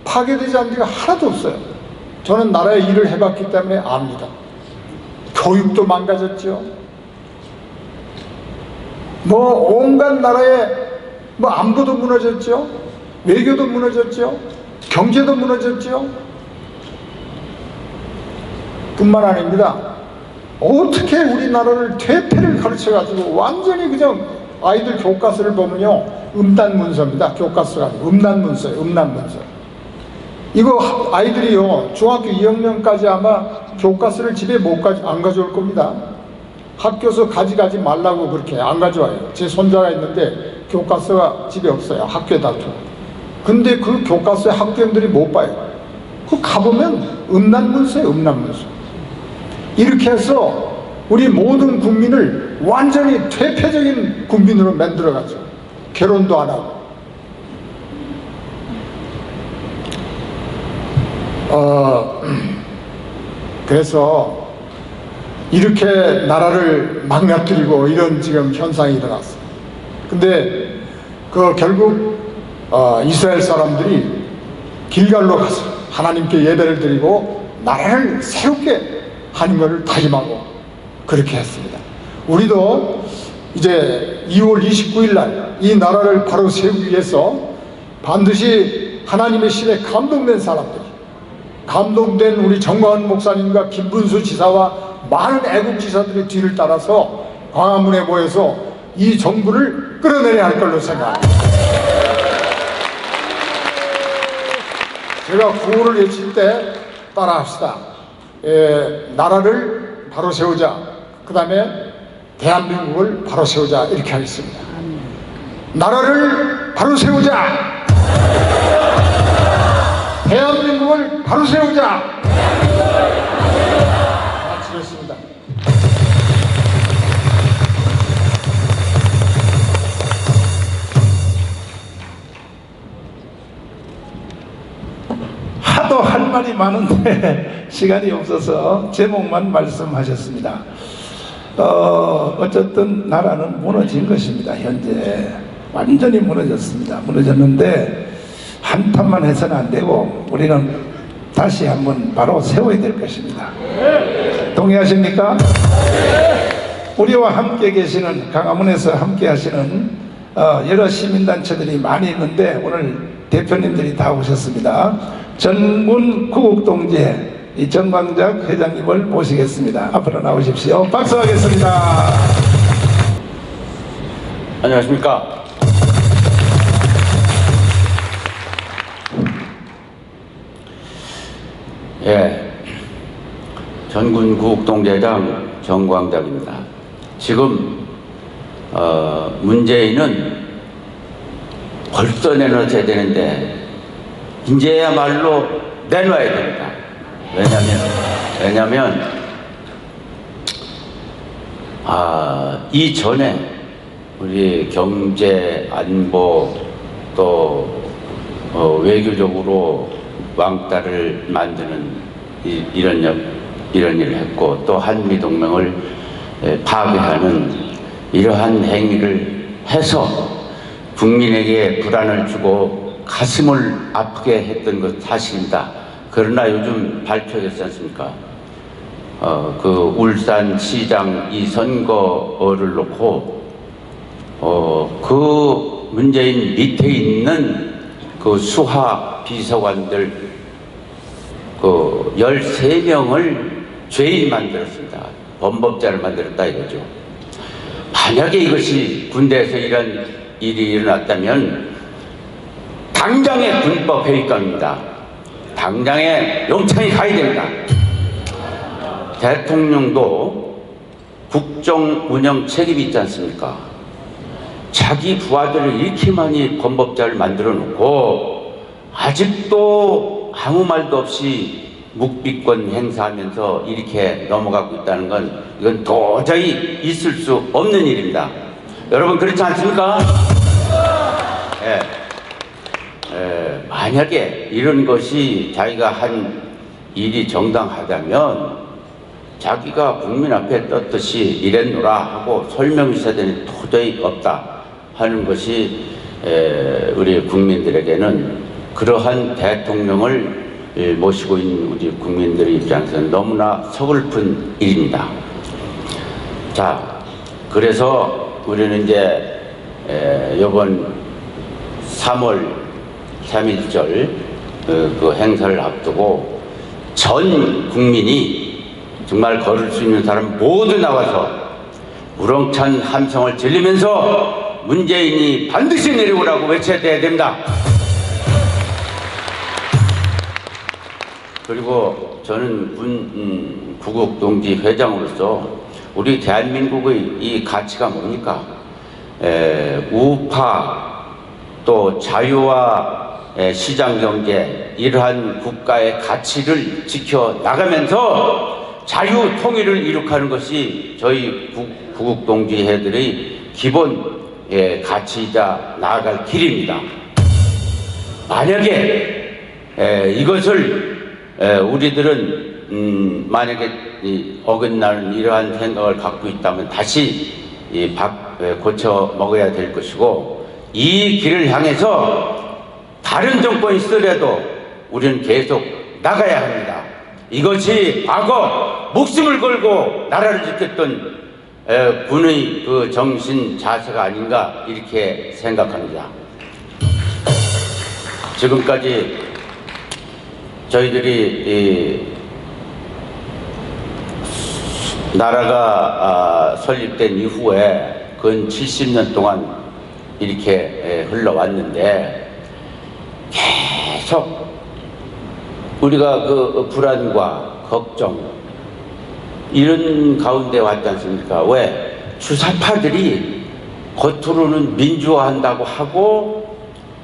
파괴되지 않은 데가 하나도 없어요. 저는 나라의 일을 해봤기 때문에 압니다. 교육도 망가졌죠. 온갖 나라의 안보도 무너졌죠. 외교도 무너졌죠. 경제도 무너졌죠. 뿐만 아닙니다. 어떻게 우리나라를 퇴폐를 가르쳐가지고 완전히 그냥 아이들 교과서를 보면요 음란문서입니다. 교과서가 아니고 음란문서예요. 음란문서. 이거 아이들이요 중학교 2학년까지 아마 교과서를 집에 안 가져올 겁니다. 학교에서 가지 말라고 그렇게 안 가져와요. 제 손자가 있는데 교과서가 집에 없어요. 학교에 다 두고. 근데 그 교과서에 학부형들이 못 봐요. 그 가보면 음란문서예요. 음란문서. 이렇게 해서 우리 모든 국민을 완전히 퇴폐적인 국민으로 만들어가죠. 결혼도 안 하고. 그래서 이렇게 나라를 망가뜨리고 이런 지금 현상이 일어났어요. 근데 결국 이스라엘 사람들이 길갈로 가서 하나님께 예배를 드리고 나라를 새롭게 하는 것을 다짐하고 그렇게 했습니다. 우리도 이제 2월 29일 날 이 나라를 바로 세우기 위해서 반드시 하나님의 신에 감동된 사람들이, 감동된 우리 정광훈 목사님과 김분수 지사와 많은 애국 지사들의 뒤를 따라서 광화문에 모여서 이 정부를 끌어내려야 할 걸로 생각합니다. 제가 구호를 외칠 때 따라합시다. 나라를 바로 세우자. 그 다음에 대한민국을 바로 세우자. 이렇게 하겠습니다. 나라를 바로 세우자. 대한민국을 바로 세우자. 마치겠습니다. 하도 할 말이 많은데 시간이 없어서 제목만 말씀하셨습니다. 어쨌든 나라는 무너진 것입니다. 현재 완전히 무너졌습니다. 무너졌는데 한탄만 해서는 안 되고 우리는 다시 한번 바로 세워야 될 것입니다. 동의하십니까? 우리와 함께 계시는 강화문에서 함께 하시는 여러 시민단체들이 많이 있는데 오늘 대표님들이 다 오셨습니다. 전군 구국동지회 이 정광작 회장님을 모시겠습니다. 앞으로 나오십시오. 박수하겠습니다. 안녕하십니까. 예, 전군 구국동제장 정광작입니다. 지금 문재인은 벌써 내놓아야 되는데 이제야말로 내놔야 됩니다. 왜냐면 이전에 우리 경제 안보 또 외교적으로 왕따를 만드는 이런 일을 했고 또 한미동맹을 파괴하는 이러한 행위를 해서 국민에게 불안을 주고 가슴을 아프게 했던 것 사실입니다. 그러나 요즘 발표됐지 않습니까? 그 울산시장 이 선거를 놓고 그 문재인 밑에 있는 그 수하 비서관들 그 13명을 죄인 만들었습니다. 범법자를 만들었다 이거죠. 만약에 이것이 군대에서 이런 일이 일어났다면 당장의 군법 회의감입니다. 당장에 영창이 가야 됩니다. 대통령도 국정 운영 책임이 있지 않습니까? 자기 부하들을 이렇게 많이 범법자를 만들어 놓고 아직도 아무 말도 없이 묵비권 행사하면서 이렇게 넘어가고 있다는 건 이건 도저히 있을 수 없는 일입니다. 여러분 그렇지 않습니까? 만약에 이런 것이 자기가 한 일이 정당하다면 자기가 국민 앞에 떴듯이 이랬노라 하고 설명이 있어야 되는데 도저히 없다 하는 것이 우리 국민들에게는 그러한 대통령을 모시고 있는 우리 국민들의 입장에서는 너무나 서글픈 일입니다. 자, 그래서 우리는 이제 이번 3월 3.1절 그 행사를 앞두고 전 국민이 정말 걸을 수 있는 사람 모두 나와서 우렁찬 함성을 질리면서 문재인이 반드시 내려오라고 외쳐야 됩니다. 그리고 저는 구국동지 회장으로서 우리 대한민국의 이 가치가 뭡니까? 우파 또 자유와 시장경제 이러한 국가의 가치를 지켜나가면서 자유 통일을 이룩하는 것이 저희 구국동지회들의 기본 가치이자 나아갈 길입니다. 만약에 이것을 우리들은 만약에 어긋나는 이러한 생각을 갖고 있다면 다시 고쳐 먹어야 될 것이고 이 길을 향해서 다른 정권이 있으려도 우리는 계속 나가야 합니다. 이것이 과거 목숨을 걸고 나라를 지켰던 군의 그 정신 자세가 아닌가 이렇게 생각합니다. 지금까지 저희들이 나라가 설립된 이후에 근 70년 동안 이렇게 흘러왔는데 계속 우리가 그 불안과 걱정 이런 가운데 왔지 않습니까? 왜? 주사파들이 겉으로는 민주화한다고 하고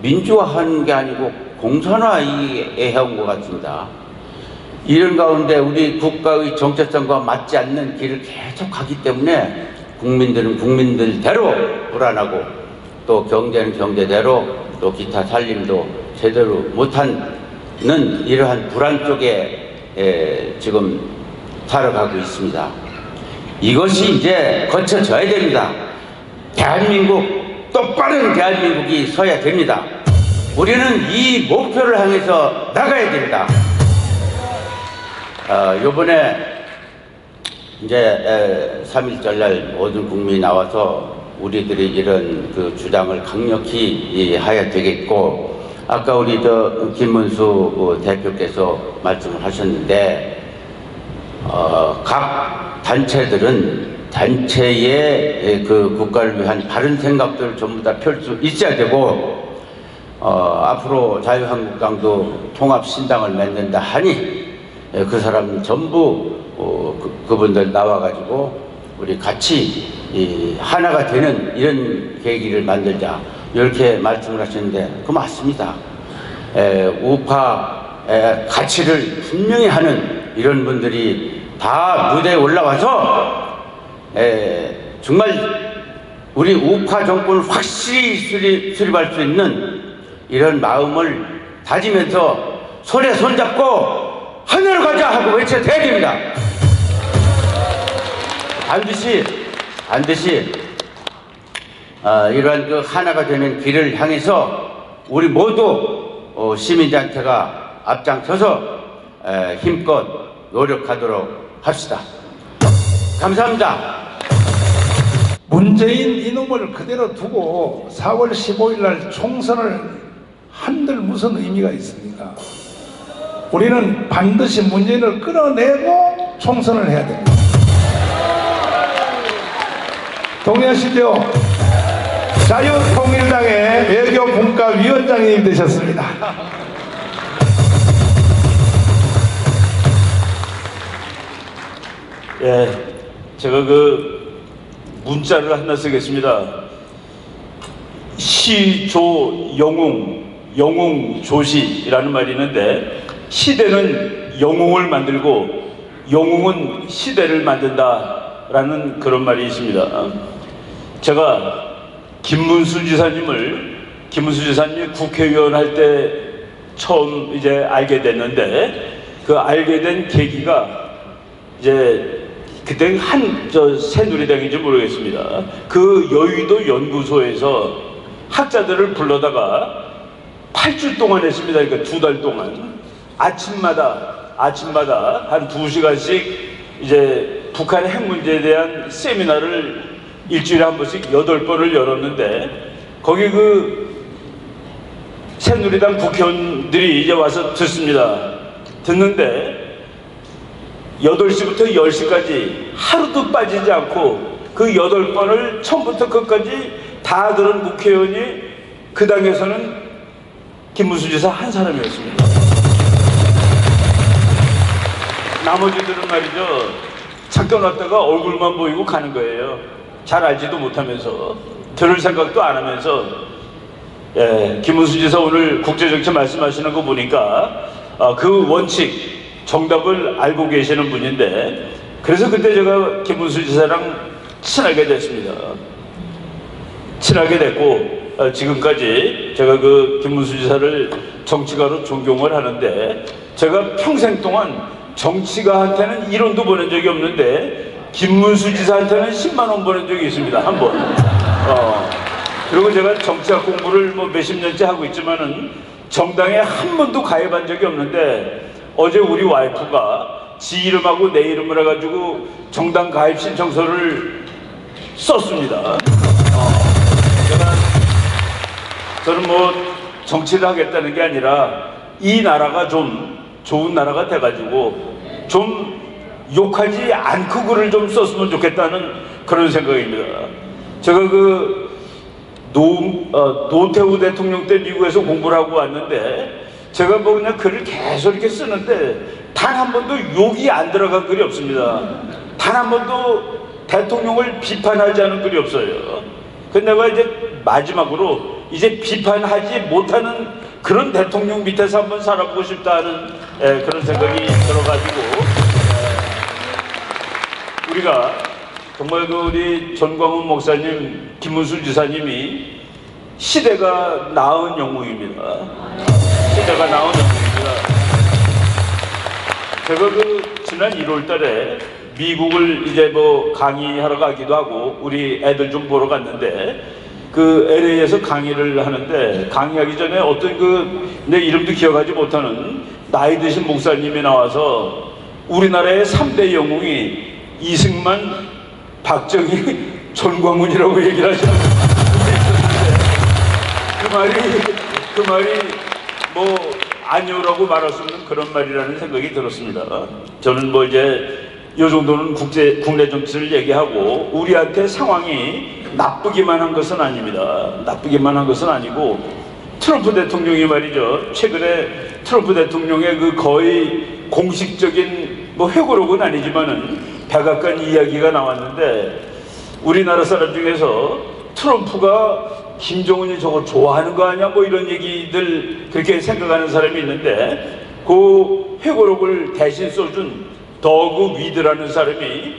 민주화하는 게 아니고 공산화에 해온 것 같습니다. 이런 가운데 우리 국가의 정체성과 맞지 않는 길을 계속 가기 때문에 국민들은 국민들대로 불안하고 또 경제는 경제대로 또 기타 살림도 제대로 못하는 이러한 불안 속에 지금 살아가고 있습니다. 이것이 이제 거쳐져야 됩니다. 대한민국 똑바른 대한민국이 서야 됩니다. 우리는 이 목표를 향해서 나가야 됩니다. 요번에 이제 3.1절 날 모든 국민이 나와서 우리들이 이런 그 주장을 강력히 해야 되겠고, 아까 우리 김문수 대표께서 말씀을 하셨는데, 각 단체들은 단체의 그 국가를 위한 바른 생각들을 전부 다 펼 수 있어야 되고, 앞으로 자유한국당도 통합신당을 맺는다 하니 그 사람 전부 그분들 나와가지고 우리 같이 하나가 되는 이런 계기를 만들자, 이렇게 말씀을 하셨는데 그 맞습니다. 우파 가치를 분명히 하는 이런 분들이 다 무대에 올라와서 정말 우리 우파 정권을 확실히 수립할 수 있는 이런 마음을 다지면서 손에 손잡고 하늘을 가자 하고 외쳐야 됩니다. 반드시 이러한 그 하나가 되는 길을 향해서 우리 모두 시민단체가 앞장서서 힘껏 노력하도록 합시다. 감사합니다. 문재인 이놈을 그대로 두고 4월 15일 날 총선을 한들 무슨 의미가 있습니까? 우리는 반드시 문재인을 끌어내고 총선을 해야 됩니다. 동의하시죠? 자유통일당의 외교분과위원장님이 되셨습니다. 예, 제가 그 문자를 하나 쓰겠습니다. 시조 영웅 조시라는 말이 있는데, 시대는 영웅을 만들고 영웅은 시대를 만든다라는 그런 말이 있습니다. 제가 김문수 지사님이 국회의원 할 때 처음 이제 알게 됐는데, 그 알게 된 계기가 이제 그때 새누리당인지 모르겠습니다. 그 여의도 연구소에서 학자들을 불러다가 8주 동안 했습니다. 그러니까 2달 동안 아침마다 한 2시간씩 이제 북한 핵 문제에 대한 세미나를 일주일에 한 번씩 8번을 열었는데, 거기 그 새누리당 국회의원들이 이제 와서 듣는데 8시부터 10시까지 하루도 빠지지 않고 그 8번을 처음부터 끝까지 다 들은 국회의원이 그 당에서는 김문수 지사 한 사람이었습니다. 나머지들은 말이죠, 잠깐 왔다가 얼굴만 보이고 가는 거예요. 잘 알지도 못하면서, 들을 생각도 안 하면서. 김문수 지사 오늘 국제정치 말씀하시는 거 보니까 그 원칙, 정답을 알고 계시는 분인데, 그래서 그때 제가 김문수 지사랑 친하게 됐습니다. 친하게 됐고, 지금까지 제가 그 김문수 지사를 정치가로 존경을 하는데, 제가 평생 동안 정치가한테는 1원도 보낸 적이 없는데 김문수 지사한테는 10만 원 보낸 적이 있습니다. 한 번. 그리고 제가 정치학 공부를 뭐 몇십 년째 하고 있지만은 정당에 한 번도 가입한 적이 없는데, 어제 우리 와이프가 지 이름하고 내 이름을 해가지고 정당 가입 신청서를 썼습니다. 저는 뭐 정치를 하겠다는 게 아니라 이 나라가 좀 좋은 나라가 돼가지고 좀 욕하지 않고 글을 좀 썼으면 좋겠다는 그런 생각입니다. 제가 그 노태우 대통령 때 미국에서 공부를 하고 왔는데, 제가 뭐 그냥 글을 계속 이렇게 쓰는데 단 한 번도 욕이 안 들어간 글이 없습니다. 단 한 번도 대통령을 비판하지 않은 글이 없어요. 근데 내가 이제 마지막으로 이제 비판하지 못하는 그런 대통령 밑에서 한번 살아보고 싶다는 그런 생각이 들어가지고, 우리가 정말 그 우리 전광훈 목사님, 김문수 지사님이 시대가 낳은 영웅입니다. 시대가 낳은 영웅입니다. 제가 그 지난 1월 달에 미국을 이제 뭐 강의하러 가기도 하고 우리 애들 좀 보러 갔는데, 그 LA에서 강의를 하는데 강의하기 전에 어떤 내 이름도 기억하지 못하는 나이 드신 목사님이 나와서 우리나라의 3대 영웅이 이승만, 박정희, 전광훈이라고 얘기를 하셨는데 그 말이 뭐 아니오라고 말할 수 없는 그런 말이라는 생각이 들었습니다. 저는 뭐 이제 이 정도는 국내 정치를 얘기하고 우리한테 상황이 나쁘기만 한 것은 아닙니다. 나쁘기만 한 것은 아니고 트럼프 대통령이 말이죠. 최근에 트럼프 대통령의 그 거의 공식적인 뭐 회고록은 아니지만은 백악관 이야기가 나왔는데 우리나라 사람 중에서 트럼프가 김정은이 저거 좋아하는 거 아니야? 뭐 이런 얘기들 그렇게 생각하는 사람이 있는데 그 회고록을 대신 써준 더그 위드라는 사람이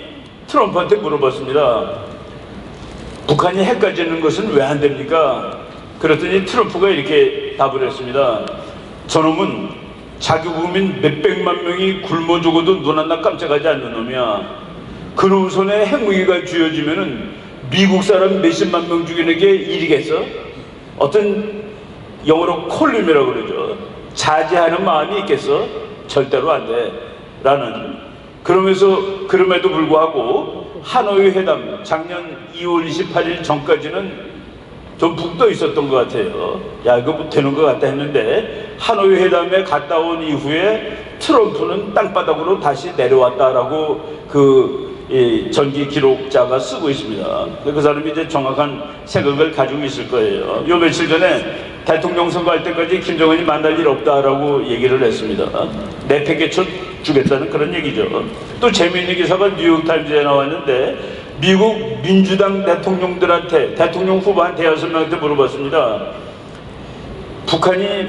트럼프한테 물어봤습니다. 북한이 핵 가지는 것은 왜 안 됩니까? 그랬더니 트럼프가 이렇게 답을 했습니다. 저놈은 자기 국민 몇백만 명이 굶어 죽어도 눈 하나 깜짝하지 않는 놈이야. 그놈 손에 핵무기가 쥐어지면은 미국 사람 몇십만 명 죽이는 게 일이겠어? 어떤 영어로 콜륨이라고 그러죠. 자제하는 마음이 있겠어? 절대로 안 돼. 라는 그럼에도 불구하고 하노이 회담 작년 2월 28일 전까지는 좀 붕 떠 있었던 것 같아요. 야 이거 뭐 되는 것 같다 했는데 하노이 회담에 갔다 온 이후에 트럼프는 땅바닥으로 다시 내려왔다라고 이 전기 기록자가 쓰고 있습니다. 그 사람이 이제 정확한 생각을 가지고 있을 거예요. 요 며칠 전에 대통령 선거할 때까지 김정은이 만날 일 없다라고 얘기를 했습니다. 내팽개쳐 주겠다는 그런 얘기죠. 또 재미있는 기사가 뉴욕타임즈에 나왔는데 미국 민주당 대통령들한테 대통령 후보 한 6명한테 물어봤습니다. 북한이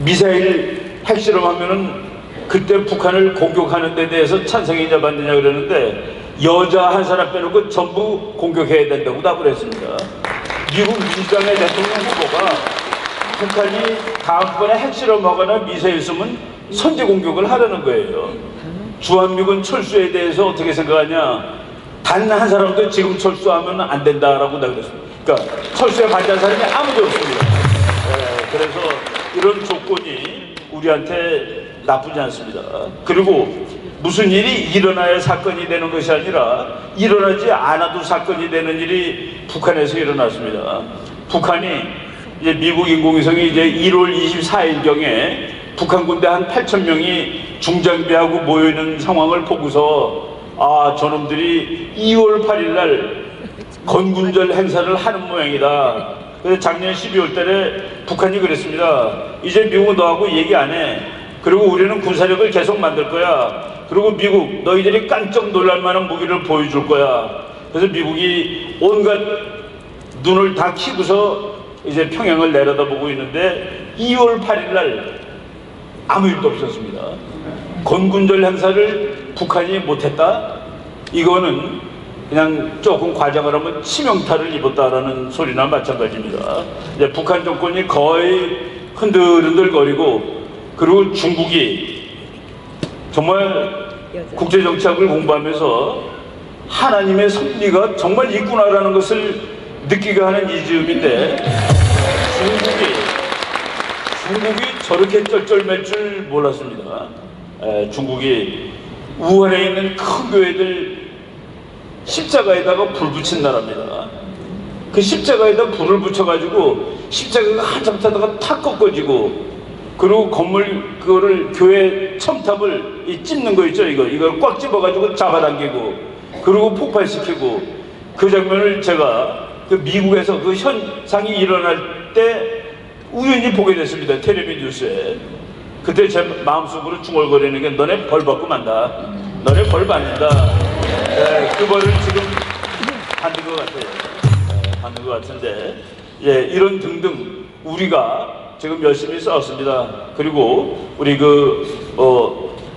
미사일 핵실험하면은 그때 북한을 공격하는 데 대해서 찬성이냐 반대냐 그러는데 여자 한 사람 빼놓고 전부 공격해야 된다고 답을 했습니다. 미국 민주당의 대통령 후보가 북한이 다음번에 핵실험하거나 미사일 쏘면 선제 공격을 하려는 거예요. 주한미군 철수에 대해서 어떻게 생각하냐? 단 한 사람도 지금 철수하면 안 된다라고 나 그랬습니다. 그러니까 철수에 반대하는 사람이 아무도 없습니다. 그래서 이런 조건이 우리한테 나쁘지 않습니다. 그리고 무슨 일이 일어나야 사건이 되는 것이 아니라 일어나지 않아도 사건이 되는 일이 북한에서 일어났습니다. 북한이 이제 미국 인공위성이 이제 1월 24일경에 북한 군대 한 8,000명이 중장비하고 모여있는 상황을 보고서 저놈들이 2월 8일날 건군절 행사를 하는 모양이다. 그래서 작년 12월 달에 북한이 그랬습니다. 이제 미국은 너하고 얘기 안 해. 그리고 우리는 군사력을 계속 만들 거야. 그리고 미국 너희들이 깜짝 놀랄 만한 무기를 보여줄 거야. 그래서 미국이 온갖 눈을 다 켜고서 이제 평양을 내려다보고 있는데 2월 8일날 아무 일도 없었습니다. 건군절 행사를 북한이 못했다? 이거는 그냥 조금 과장을 하면 치명타를 입었다라는 소리나 마찬가지입니다. 이제 북한 정권이 거의 흔들흔들거리고 그리고 중국이 정말 국제정치학을 공부하면서 하나님의 섭리가 정말 있구나라는 것을 느끼게 하는 이 즈음인데 중국이 저렇게 쩔쩔맬 줄 몰랐습니다. 중국이 우한에 있는 큰 교회들 십자가에다가 불 붙인 나라입니다. 그 십자가에다 불을 붙여가지고 십자가가 한참 타다가 탁 꺾어지고 그리고 건물 그거를 교회 첨탑을 찝는 거 있죠. 이걸 꽉 집어가지고 잡아당기고 그리고 폭발시키고 그 장면을 제가 그 미국에서 그 현상이 일어날 때 우연히 보게 됐습니다. 텔레비 뉴스에. 그때 제 마음속으로 중얼거리는 게 너네 벌 받고 만다. 너네 벌 받는다. 그 벌을 지금 받는 것 같아요. 받는 것 같은데 이런 등등 우리가 지금 열심히 싸웠습니다. 그리고 우리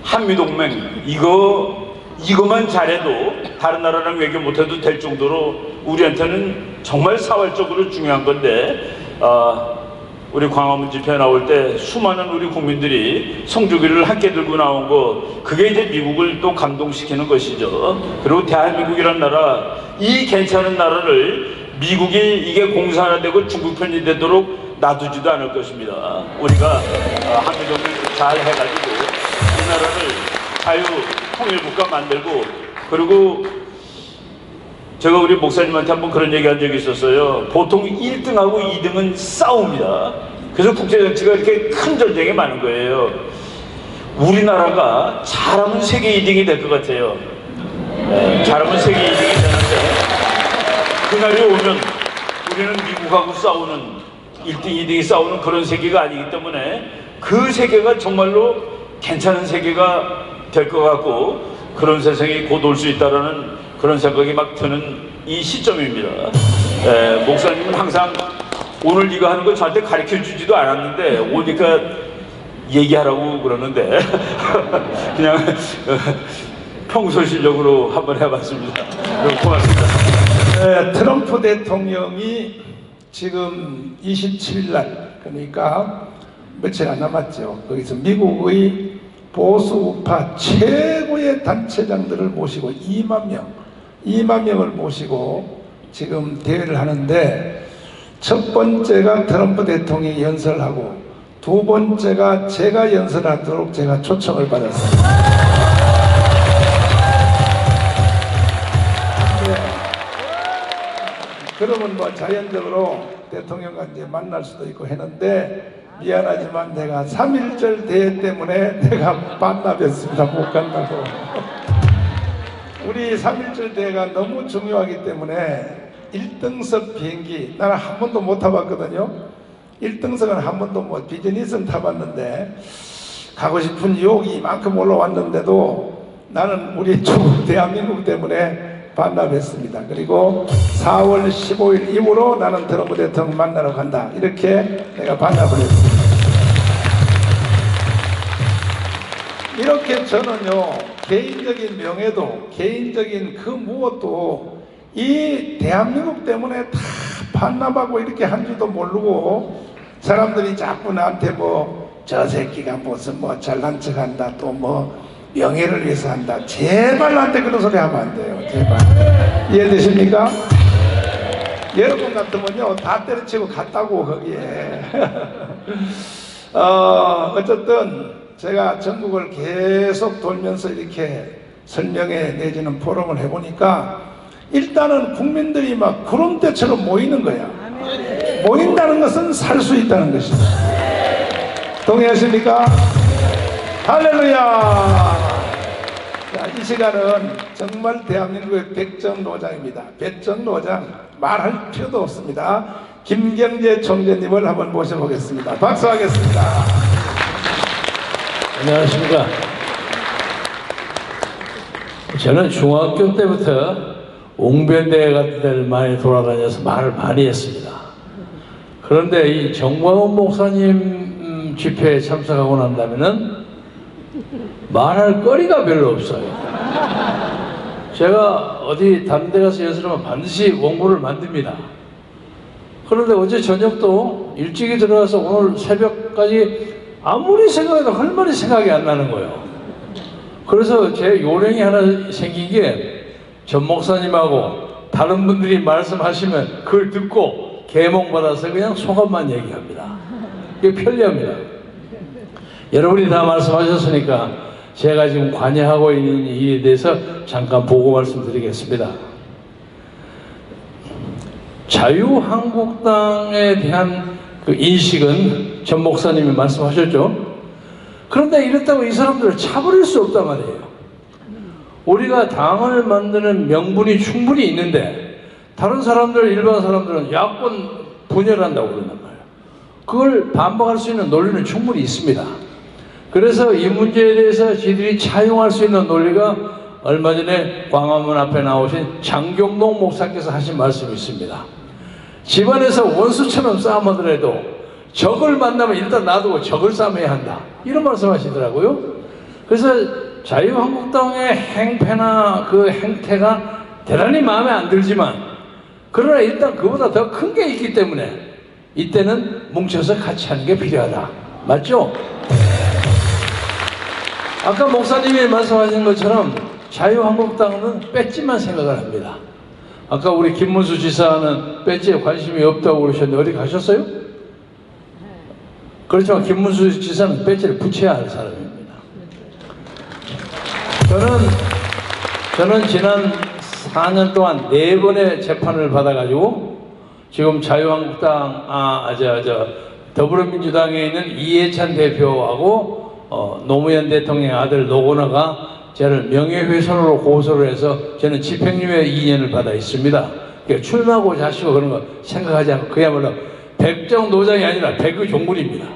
한미동맹 이거만 잘해도 다른 나라랑 외교 못해도 될 정도로 우리한테는 정말 사활적으로 중요한 건데 우리 광화문 집회 나올 때 수많은 우리 국민들이 성조기를 함께 들고 나온 거 그게 이제 미국을 또 감동시키는 것이죠. 그리고 대한민국이란 나라 이 괜찮은 나라를 미국이 이게 공사 하나 되고 중국 편이 되도록 놔두지도 않을 것입니다. 우리가 한미동맹 잘 해가지고 우리나라를 자유 통일국가 만들고, 그리고 제가 우리 목사님한테 한번 그런 얘기 한 적이 있었어요. 보통 1등하고 2등은 싸웁니다. 그래서 국제정치가 이렇게 큰 전쟁이 많은 거예요. 우리나라가 잘하면 세계 2등이 될 것 같아요. 잘하면 세계 2등이 되는데, 그날이 오면 우리는 미국하고 싸우는 1등, 2등이 싸우는 그런 세계가 아니기 때문에 그 세계가 정말로 괜찮은 세계가 될 것 같고, 그런 세상이 곧 올 수 있다라는 그런 생각이 막 드는 이 시점입니다. 목사님은 항상 오늘 이거 하는 거 저한테 가르쳐 주지도 않았는데 오니까 얘기하라고 그러는데 그냥 평소 실력으로 한번 해봤습니다. 고맙습니다. 트럼프 대통령이 지금 27일 날, 그러니까 며칠 안 남았죠. 거기서 미국의 보수 우파 최고의 단체장들을 모시고 2만 명을 모시고 지금 대회를 하는데, 첫 번째가 트럼프 대통령이 연설하고 두 번째가 제가 연설하도록 제가 초청을 받았습니다. 그러면 뭐 자연적으로 대통령과 이제 만날 수도 있고 했는데, 미안하지만 내가 3.1절 대회 때문에 내가 반납했습니다. 못 간다고. 우리 3.1절 대회가 너무 중요하기 때문에 1등석 비행기, 나는 한 번도 못 타봤거든요. 1등석은 한 번도 못, 비즈니스는 타봤는데 가고 싶은 유혹이 이만큼 올라왔는데도 나는 우리 조국 대한민국 때문에 반납했습니다. 그리고 4월 15일 이후로 나는 트럼프 대통령 만나러 간다, 이렇게 내가 반납을 했습니다. 이렇게 저는요, 개인적인 명예도, 개인적인 그 무엇도 이 대한민국 때문에 다 반납하고 이렇게 한 줄도 모르고, 사람들이 자꾸 나한테 뭐 저 새끼가 무슨 뭐 잘난 척 한다, 또 뭐 명예를 위해서 한다. 제발 나한테 그런 소리 하면 안 돼요. 제발. 이해되십니까? 여러분 같으면요 다 때려치고 갔다고 거기에. 어쨌든 제가 전국을 계속 돌면서 이렇게 설명회 내지는 포럼을 해보니까 일단은 국민들이 막 구름대처럼 모이는 거야. 모인다는 것은 살 수 있다는 것이다. 동의하십니까? 할렐루야! 자, 이 시간은 정말 대한민국의 백정노장입니다. 백정노장, 말할 필요도 없습니다. 김경재 총재님을 한번 모셔보겠습니다. 박수하겠습니다. 안녕하십니까. 저는 중학교 때부터 옹변대회 같은 데를 많이 돌아다녀서 말을 많이 했습니다. 그런데 이 정광훈 목사님 집회에 참석하고 난다면은 말할 거리가 별로 없어요. 제가 어디 다른 데 가서 연설하면 반드시 원고를 만듭니다. 그런데 어제 저녁도 일찍이 들어가서 오늘 새벽까지 아무리 생각해도 할 말이 생각이 안 나는 거예요. 그래서 제 요령이 하나 생긴 게, 전 목사님하고 다른 분들이 말씀하시면 그걸 듣고 계몽받아서 그냥 소감만 얘기합니다. 이게 편리합니다. 여러분이 다 말씀하셨으니까 제가 지금 관여하고 있는 일에 대해서 잠깐 보고 말씀드리겠습니다. 자유한국당에 대한 그 인식은 전 목사님이 말씀하셨죠. 그런데 이렇다고 이 사람들을 차버릴 수 없단 말이에요. 우리가 당을 만드는 명분이 충분히 있는데 다른 사람들, 일반 사람들은 야권 분열한다고 그런단 말이에요. 그걸 반박할 수 있는 논리는 충분히 있습니다. 그래서 이 문제에 대해서 저희들이 차용할 수 있는 논리가 얼마 전에 광화문 앞에 나오신 장경동 목사께서 하신 말씀이 있습니다. 집안에서 원수처럼 싸움하더라도 적을 만나면 일단 놔두고 적을 싸움해야 한다, 이런 말씀 하시더라고요. 그래서 자유한국당의 행패나 그 행태가 대단히 마음에 안 들지만, 그러나 일단 그보다 더 큰 게 있기 때문에 이때는 뭉쳐서 같이 하는 게 필요하다. 맞죠? 아까 목사님이 말씀하신 것처럼 자유한국당은 뺏지만 생각을 합니다. 아까 우리 김문수 지사는 배지에 관심이 없다고 그러셨는데 어디 가셨어요? 그렇지만 김문수 지사는 배지를 붙여야 할 사람입니다. 저는 지난 4년 동안 4번의 재판을 받아가지고 지금 자유한국당, 더불어민주당에 있는 이해찬 대표하고 노무현 대통령의 아들 노건화가 저를 명예훼손으로 고소를 해서 저는 집행유예 2년을 받아 있습니다. 그러니까 출마하고 자시고 그런 거 생각하지 않고 그야말로 백정노장이 아니라 백의종군입니다.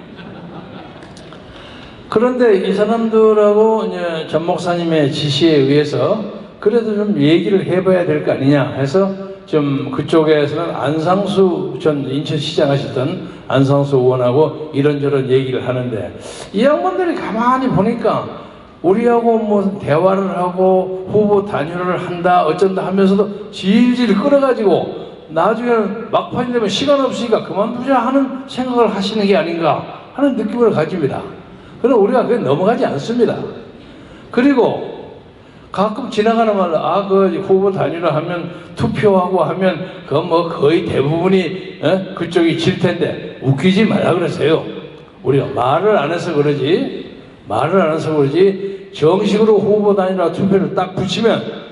그런데 이 사람들하고 이제 전 목사님의 지시에 의해서 그래도 좀 얘기를 해봐야 될 거 아니냐 해서 좀 그쪽에서는 안상수 전 인천시장 하셨던 안상수 의원하고 이런저런 얘기를 하는데 이 양반들이 가만히 보니까 우리하고 뭐 대화를 하고 후보 단일화를 한다 어쩐다 하면서도 질질 끌어가지고 나중에는 막판이 되면 시간 없으니까 그만두자 하는 생각을 하시는 게 아닌가 하는 느낌을 가집니다. 그럼 우리가 그게 넘어가지 않습니다. 그리고 가끔 지나가는 말로 그 후보 단일화 하면 투표하고 하면 그 뭐 거의 대부분이 그쪽이 질 텐데 웃기지 말라 그러세요. 우리가 말을 안 해서 그러지 정식으로 후보 단일화 투표를 딱 붙이면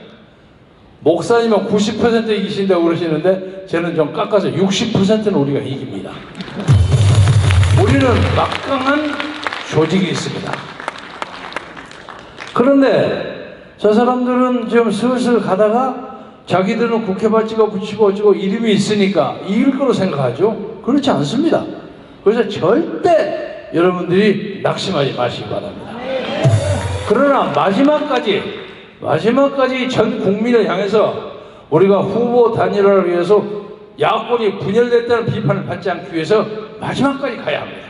목사님은 90% 이기신다고 그러시는데 저는 좀 깎아서 60%는 우리가 이깁니다. 우리는 막강한 조직이 있습니다. 그런데 저 사람들은 좀 슬슬 가다가 자기들은 국회 바지가 붙이고 어쩌고 이름이 있으니까 이길 거로 생각하죠. 그렇지 않습니다. 그래서 절대 여러분들이 낙심하지 마시기 바랍니다. 그러나 마지막까지 전 국민을 향해서 우리가 후보 단일화를 위해서 야권이 분열됐다는 비판을 받지 않기 위해서 마지막까지 가야 합니다.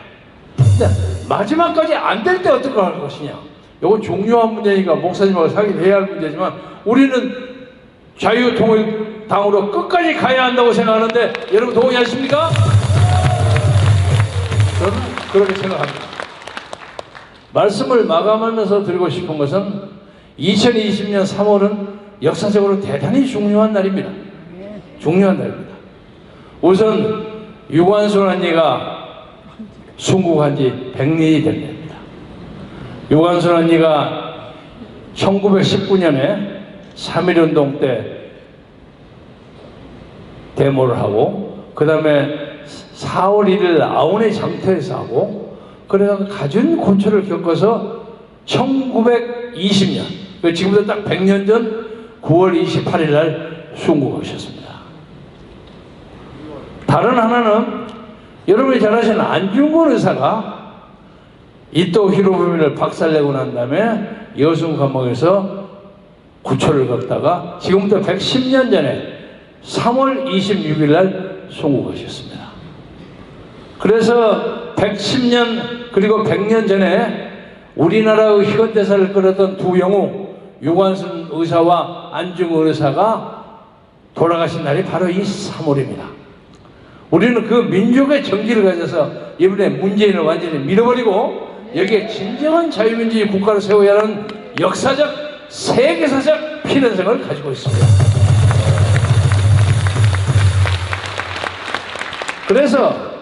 근데 마지막까지 안 될 때 어떻게 할 것이냐. 이건 중요한 문제니까 목사님하고 상의해야 할 문제지만 우리는 자유통일당으로 끝까지 가야 한다고 생각하는데 여러분 동의하십니까? 저는 그렇게 생각합니다. 말씀을 마감하면서 드리고 싶은 것은 2020년 3월은 역사적으로 대단히 중요한 날입니다. 중요한 날입니다. 우선 유관순 언니가 순국한 지 100년이 된 해입니다. 유관순 언니가 1919년에 3.1운동 때 데모를 하고 그 다음에 4월 1일 아온의 장터에서 하고 그래서 갖은 고초를 겪어서 1920년 지금부터 딱 100년 전 9월 28일 날 순국하셨습니다. 다른 하나는 여러분이 잘 아시는 안중근 의사가 이토 히로부미를 박살내고 난 다음에 여순 감옥에서 구초를 걷다가 지금부터 110년 전에 3월 26일 날 순국하셨습니다. 그래서 110년 그리고 100년 전에 우리나라의 현대사를 끌었던 두 영웅 유관순 의사와 안중근 의사가 돌아가신 날이 바로 이 3월입니다. 우리는 그 민족의 정기를 가져서 이번에 문재인을 완전히 밀어버리고 여기에 진정한 자유민주주의 국가를 세워야 하는 역사적 세계사적 필연성을 가지고 있습니다. 그래서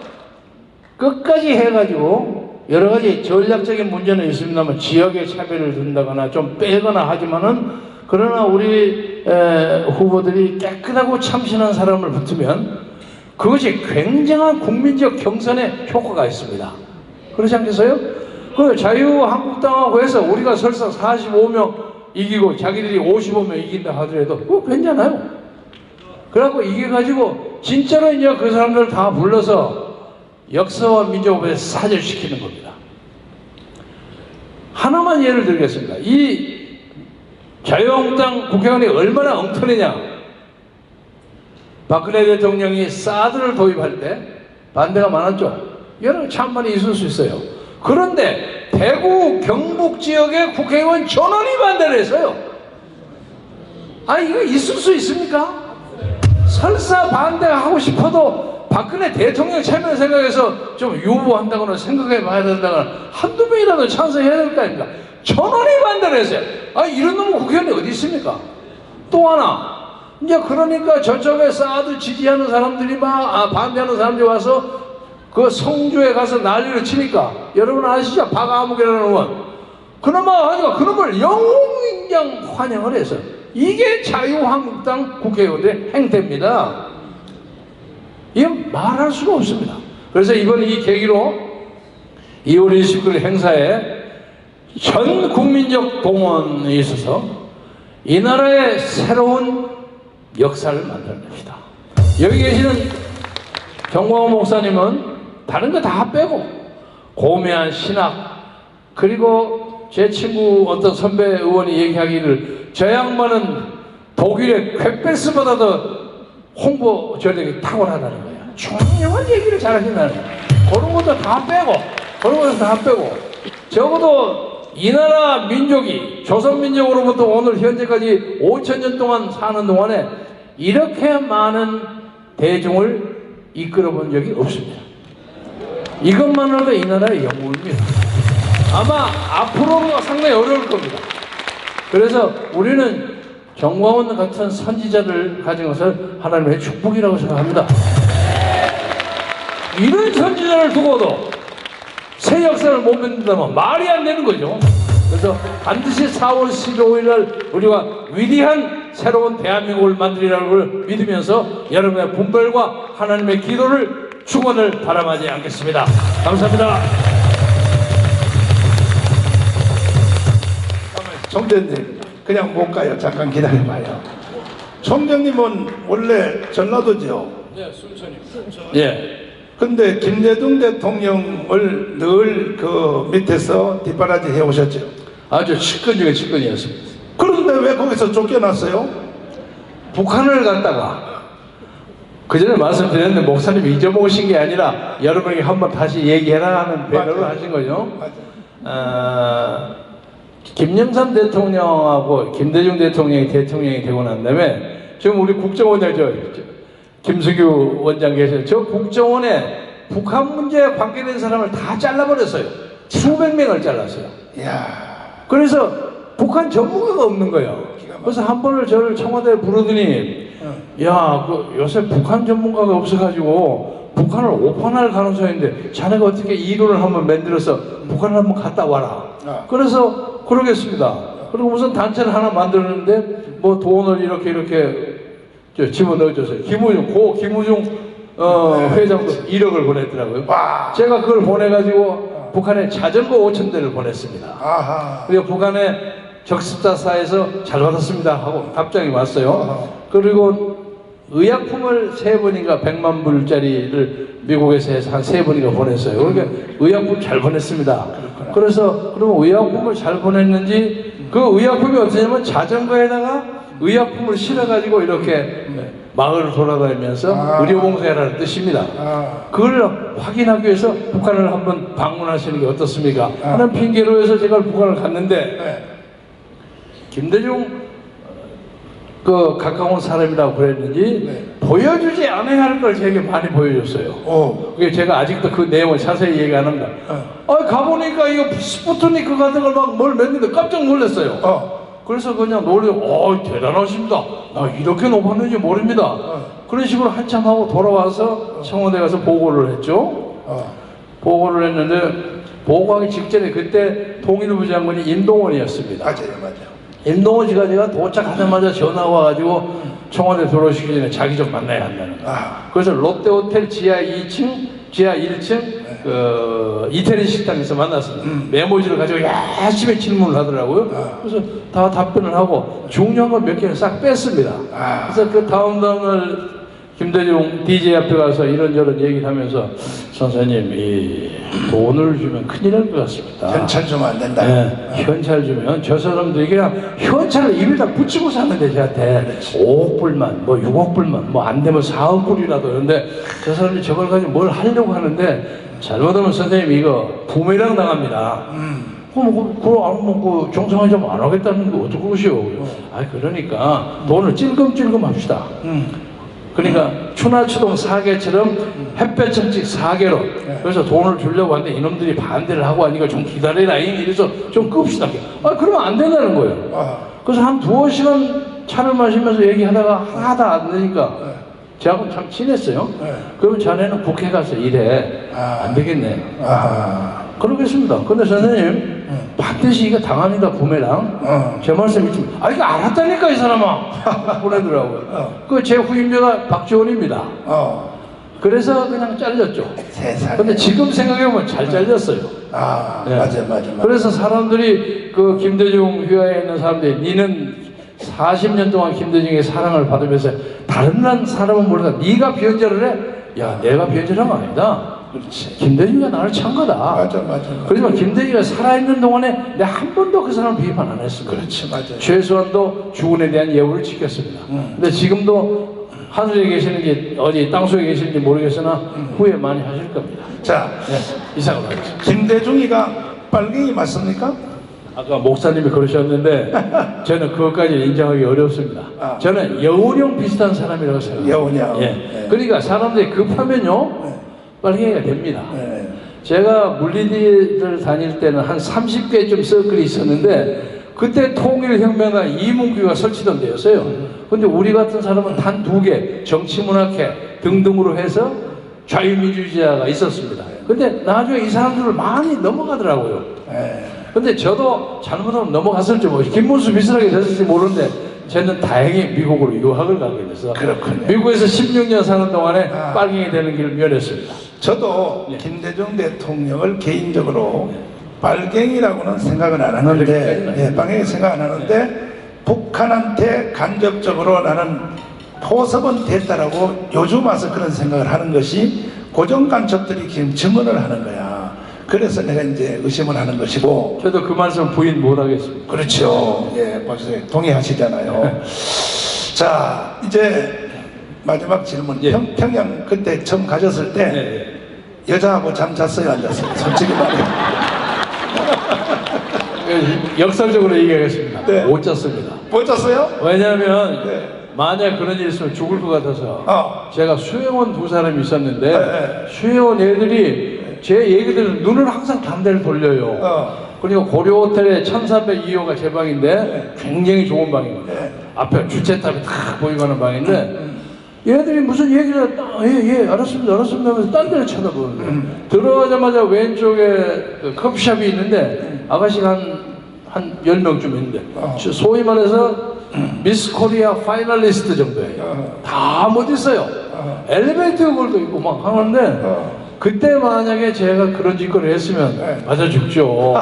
끝까지 해가지고 여러 가지 전략적인 문제는 있습니다만 지역의 차별을 둔다거나 좀 빼거나 하지만은 그러나 우리 후보들이 깨끗하고 참신한 사람을 붙으면 그것이 굉장한 국민적 경선에 효과가 있습니다. 그렇지 않겠어요? 그 자유한국당하고 해서 우리가 설사 45명 이기고 자기들이 55명 이긴다 하더라도 그거 괜찮아요. 그래갖고 이겨가지고 진짜로 이제 그 사람들 다 불러서 역사와 민족을 사절시키는 겁니다. 하나만 예를 들겠습니다. 이 자유한국당 국회의원이 얼마나 엉터리냐. 박근혜 대통령이 사드를 도입할 때 반대가 많았죠. 여러 찬반이 있을 수 있어요. 그런데 대구 경북 지역의 국회의원 전원이 반대를 했어요. 이거 있을 수 있습니까? 설사 반대하고 싶어도 박근혜 대통령 체면을 생각해서 좀 유보한다거나 생각해 봐야 된다거나 한두 명이라도 찬성해야 될 거 아닙니까? 전원이 반대를 했어요. 이런 놈은 국회의원이 어디 있습니까? 또 하나 이제 그러니까 저쪽에 사드 지지하는 사람들이 반대하는 사람들이 와서 그 성주에 가서 난리를 치니까 여러분 아시죠? 박아무개라는 의원. 그놈아 하니까 그놈을 영웅인장 환영을 해서 이게 자유한국당 국회의원들의 행태입니다. 이건 말할 수가 없습니다. 그래서 이번 이 계기로 2월 29일 행사에 전 국민적 동원에 있어서 이 나라의 새로운 역사를 만들어냅시다. 여기 계시는 정광훈 목사님은 다른 거 다 빼고 고매한 신학, 그리고 제 친구 어떤 선배 의원이 얘기하기를 저 양반은 독일의 퀘베스보다 더 홍보 전력이 탁월하다는 거예요. 중요한 얘기를 잘하신다는 거예요. 그런 것도 다 빼고, 그런 것도 다 빼고, 적어도 이 나라 민족이 조선민족으로부터 오늘 현재까지 5,000년 동안 사는 동안에 이렇게 많은 대중을 이끌어 본 적이 없습니다. 이것만으로도 이 나라의 영웅입니다. 아마 앞으로도 상당히 어려울 겁니다. 그래서 우리는 정광훈 같은 선지자를 가진 것을 하나님의 축복이라고 생각합니다. 이런 선지자를 두고도 새 역사를 못 만든다면 말이 안 되는 거죠. 그래서 반드시 4월 15일 날 우리가 위대한 새로운 대한민국을 만들리라는 걸 믿으면서 여러분의 분별과 하나님의 기도를 축원을 바람하지 않겠습니다. 감사합니다. 총장님 그냥 못 가요. 잠깐 기다려봐요. 총장님은 원래 전라도죠? 네, 순천이요. 예. 근데 김대중 대통령을 늘 그 밑에서 뒷바라지 해오셨죠? 아주 측근 중에 측근이었습니다. 그런데 왜 거기서 쫓겨났어요? 북한을 갔다가 그 전에 말씀드렸는데 목사님이 잊어먹으신 게 아니라 여러분에게 한번 다시 얘기해라 하는 배려를 하신 거죠. 김영삼 대통령하고 김대중 대통령이 되고 난 다음에 지금 우리 국정원장 김수규 원장 계세요. 저 국정원에 북한 문제에 관계된 사람을 다 잘라버렸어요. 수백 명을 잘랐어요. 이야. 그래서 북한 전문가가 없는 거예요. 그래서 한 번을 저를 청와대에 부르더니 야, 요새 북한 전문가가 없어가지고 북한을 오판할 가능성인데 자네가 어떻게 이론을 한번 만들어서 북한을 한번 갔다 와라. 그래서 그러겠습니다. 그리고 무슨 단체를 하나 만들었는데 뭐 돈을 이렇게 집어넣어줬어요. 김우중 회장도 1억을 보냈더라고요. 제가 그걸 보내가지고 북한에 자전거 5,000대를 보냈습니다. 아하. 그리고 북한에 적십자사에서 잘 받았습니다 하고 답장이 왔어요. 그리고 의약품을 3번인가 100만 불짜리를 미국에서 해서 한 3번인가 보냈어요. 그러니까 의약품 잘 보냈습니다. 그래서 그러면 의약품을 잘 보냈는지 그 의약품이 어떠냐면 자전거에다가 의약품을 실어가지고 이렇게 마을을 돌아다니면서 의료봉사라는 뜻입니다. 그걸 확인하기 위해서 북한을 한번 방문하시는 게 어떻습니까? 하는 핑계로 해서 제가 북한을 갔는데 김대중 그 가까운 사람이라고 그랬는지 보여주지 않아야 할 걸 제게 많이 보여줬어요. 그게 제가 아직도 그 내용을 자세히 얘기 안 합니다. 가보니까 이거 스푸트니크 같은 걸 막 뭘 냈는데 깜짝 놀랐어요. 그래서 그냥 놀래고 대단하십니다. 나 이렇게 높았는지 모릅니다. 그런 식으로 한참 하고 돌아와서 청와대 가서 보고를 했죠. 보고를 했는데 보고하기 직전에 그때 통일부 장관이 임동원이었습니다. 맞아요. 임동원 씨가 제가 도착하자마자 전화 와가지고 청와대 들어오시기 전에 자기 좀 만나야 한다는 거예요. 그래서 롯데호텔 지하 2층, 지하 1층 이태리 식당에서 만났습니다. 메모지를 가지고 열심히 질문을 하더라고요. 그래서 다 답변을 하고 중요한 건 몇 개를 싹 뺐습니다. 그래서 그 다음날 김대중 DJ 앞에 가서 이런저런 얘기를 하면서 선생님 이 돈을 주면 큰일 날 것 같습니다. 현찰 주면 안 된다. 네, 현찰 주면 저 사람들이 그냥 현찰을 입에다 붙이고 사는데 저한테 5억 불만 뭐 6억 불만 뭐 안 되면 4억 불이라도 그런데 저 사람들이 저걸 가지고 뭘 하려고 하는데 잘못하면 선생님 이거 부메랑 당합니다. 그럼 정상화지 안 하겠다는 게 어떻게 그러시오? 그러니까 돈을 찔끔찔끔 합시다. 그러니까 추나추동 4개처럼 햇볕정직 4개로 그래서 돈을 주려고 하는데 이놈들이 반대를 하고 하니까 좀 기다리라 이래서 좀 끕시다. 그러면 안 된다는 거예요. 그래서 한 2시간 차를 마시면서 얘기하다가 하나도 안 되니까 저하고는 참 친했어요. 네. 그러면 자네는 국회 가서 일해. 안 되겠네. 아, 그러겠습니다. 근데 선생님 반드시 이거 당합니다. 부메랑. 제 말씀 믿지 마. 이거 알았다니까 이 사람아. 보내더라고요. 그 제 후임자가 박지원입니다. 그래서 그냥 잘렸죠. 세상에. 근데 지금 생각해보면 잘 잘렸어요. 아, 네. 맞아. 그래서 사람들이 그 김대중 휘하에 있는 사람들이 니는 40년 동안 김대중의 사랑을 받으면서 다른 사람은 모르다 네가 변절을 해? 야, 내가 변절한 거 아니다. 그렇지. 김대중이가 나를 찬 거다. 맞아. 그렇지만 김대중이가 살아있는 동안에 내가 한 번도 그 사람을 비판 안 했습니다. 그렇지, 맞아요. 최소한도 주군에 대한 예우를 지켰습니다. 근데 지금도 하늘에 계시는지 어디 땅속에 계시는지 모르겠으나 후회 많이 하실 겁니다. 자, 네, 이상으로 하겠습니다. 김대중이가 빨갱이 맞습니까? 아까 목사님이 그러셨는데 저는 그것까지 인정하기 어렵습니다. 아. 저는 여운형 비슷한 사람이라고 생각합니다. 여운형. 예. 네. 그러니까 사람들이 급하면요 빨갱이가 됩니다. 네. 제가 물리대를 다닐 때는 한 30개쯤 서클이 있었는데 그때 통일혁명가 이문규가 설치던 데였어요. 근데 우리 같은 사람은 단 2개, 정치문학회 등등으로 해서 자유민주주의자가 있었습니다. 근데 나중에 이 사람들을 많이 넘어가더라고요. 네. 근데 저도 잘못하면 넘어갔을지 모르겠어요. 김문수 비슷하게 됐을지 모르는데 저는 다행히 미국으로 유학을 가게 돼서 그렇군요. 미국에서 16년 사는 동안에 아. 빨갱이 되는 길을 면했습니다. 저도 김대중 대통령을 개인적으로 빨갱이라고는 생각은 안 하는데, 예, 빨갱이 생각 안 하는데 북한한테 간접적으로 나는 포섭은 됐다라고 요즘 와서 그런 생각을 하는 것이 고정간첩들이 지금 증언을 하는 거야. 그래서 내가 이제 의심을 하는 것이고. 저도 그 말씀 부인 못하겠습니다. 그렇죠. 예, 벌써 동의하시잖아요. 자, 이제 마지막 질문. 예. 평양 그때 처음 가셨을 때 네. 여자하고 잠 잤어요, 안 잤어요? 솔직히 말해. 역설적으로 얘기하겠습니다. 네. 못 잤습니다. 못 잤어요? 왜냐하면 네. 만약 그런 일이 있으면 죽을 것 같아서 제가 수행원 2사람이 있었는데 네. 수행원 애들이 제 얘기들은 눈을 항상 반대를 돌려요. 그리고 고려호텔에 1302호가 제 방인데 굉장히 좋은 방입니다. 네. 앞에 주차탑이 탁 보이고 하는 방인데 얘들이 무슨 얘기를 예 알았습니다 하면서 딴 데를 쳐다보는데 들어가자마자 왼쪽에 그 커피숍이 있는데 아가씨가 한 10명쯤 있는데 소위 말해서 미스 코리아 파이널리스트 정도예요. 다 못 있어요. 엘리베이터 걸도 있고 막 하는데 그때 만약에 제가 그런 짓거리를 했으면 맞아 죽죠.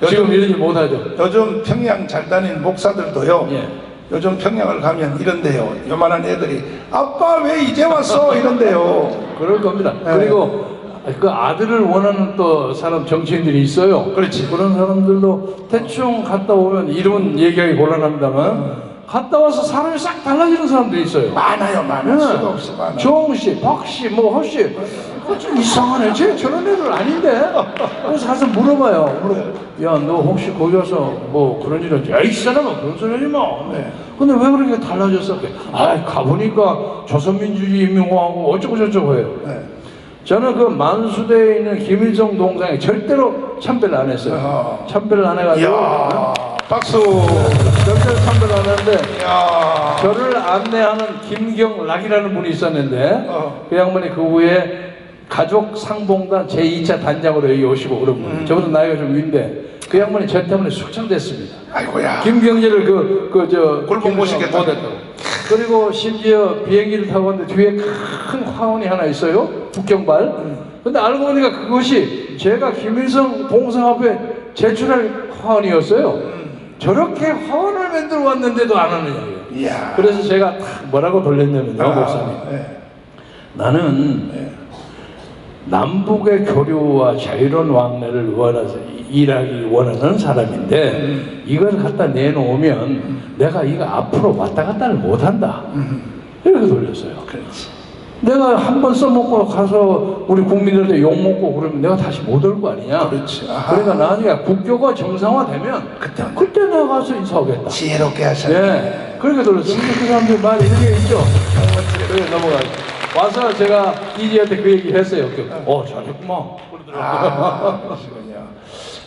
지금 이러지 못하죠. 요즘 평양 잘 다니는 목사들도요. 예. 요즘 평양을 가면 이런데요. 요만한 애들이 아빠 왜 이제 왔어? 이런데요. 그럴 겁니다. 네. 그리고 그 아들을 원하는 또 사람 정치인들이 있어요. 그렇지. 그런 사람들도 대충 갔다 오면 이름은 얘기하기 곤란합니다만 갔다 와서 사람이 싹 달라지는 사람들이 있어요. 많아요, 많아. 수도 없이 많아. 정씨, 박씨, 뭐 허씨, 좀 이상하네. 쟤 저런 애들 아닌데. 그래서 가서 물어봐요. 야, 너 혹시 거기 가서 뭐 그런 일 했지? 야이 사람아 그런 소리 하지 마. 근데 왜 그렇게 달라졌어? 가보니까 조선민주주의 인민공화국 어쩌고 저쩌고 해요. 저는 그 만수대에 있는 김일성 동상에 절대로 참배를 안 했어요. 참배를 안 해가지고. 이야, 박수. 절대로 참배를 안 했는데 이야. 저를 안내하는 김경락이라는 분이 있었는데 그 양반이 그 후에 가족 상봉단 제2차 단장으로 여기 오시고 그런 분. 저보다 나이가 좀 위인데 그 양반이 저 때문에 숙청됐습니다. 아이고야. 김경재를 굴복 모시겠다. 못했다고. 그리고 심지어 비행기를 타고 왔는데 뒤에 큰 화원이 하나 있어요. 북경발. 근데 알고 보니까 그것이 제가 김일성 동상 앞에 제출할 화원이었어요. 저렇게 화원을 만들어 왔는데도 안 하느냐고요. 이야. 그래서 제가 딱 뭐라고 돌렸냐면요, 목사님. 나는 남북의 교류와 자유로운 왕래를 원해서 일하기 원하는 사람인데 이걸 갖다 내놓으면 내가 이거 앞으로 왔다 갔다를 못한다. 이렇게 돌렸어요. 그렇지. 내가 한 번 써먹고 가서 우리 국민들한테 욕먹고 그러면 내가 다시 못 올 거 아니냐. 그렇지. 그러니까 나중에 국교가 정상화되면 그때 내가 가서 인사하겠다. 지혜롭게 하셨네. 네. 그렇게 돌렸어요. 근데 그 사람들이 많이 이런 게 있죠. 그래 넘어가요. 와서 제가 이지한테 그 얘기 했어요. 잘했구만. 아, 그러시군요.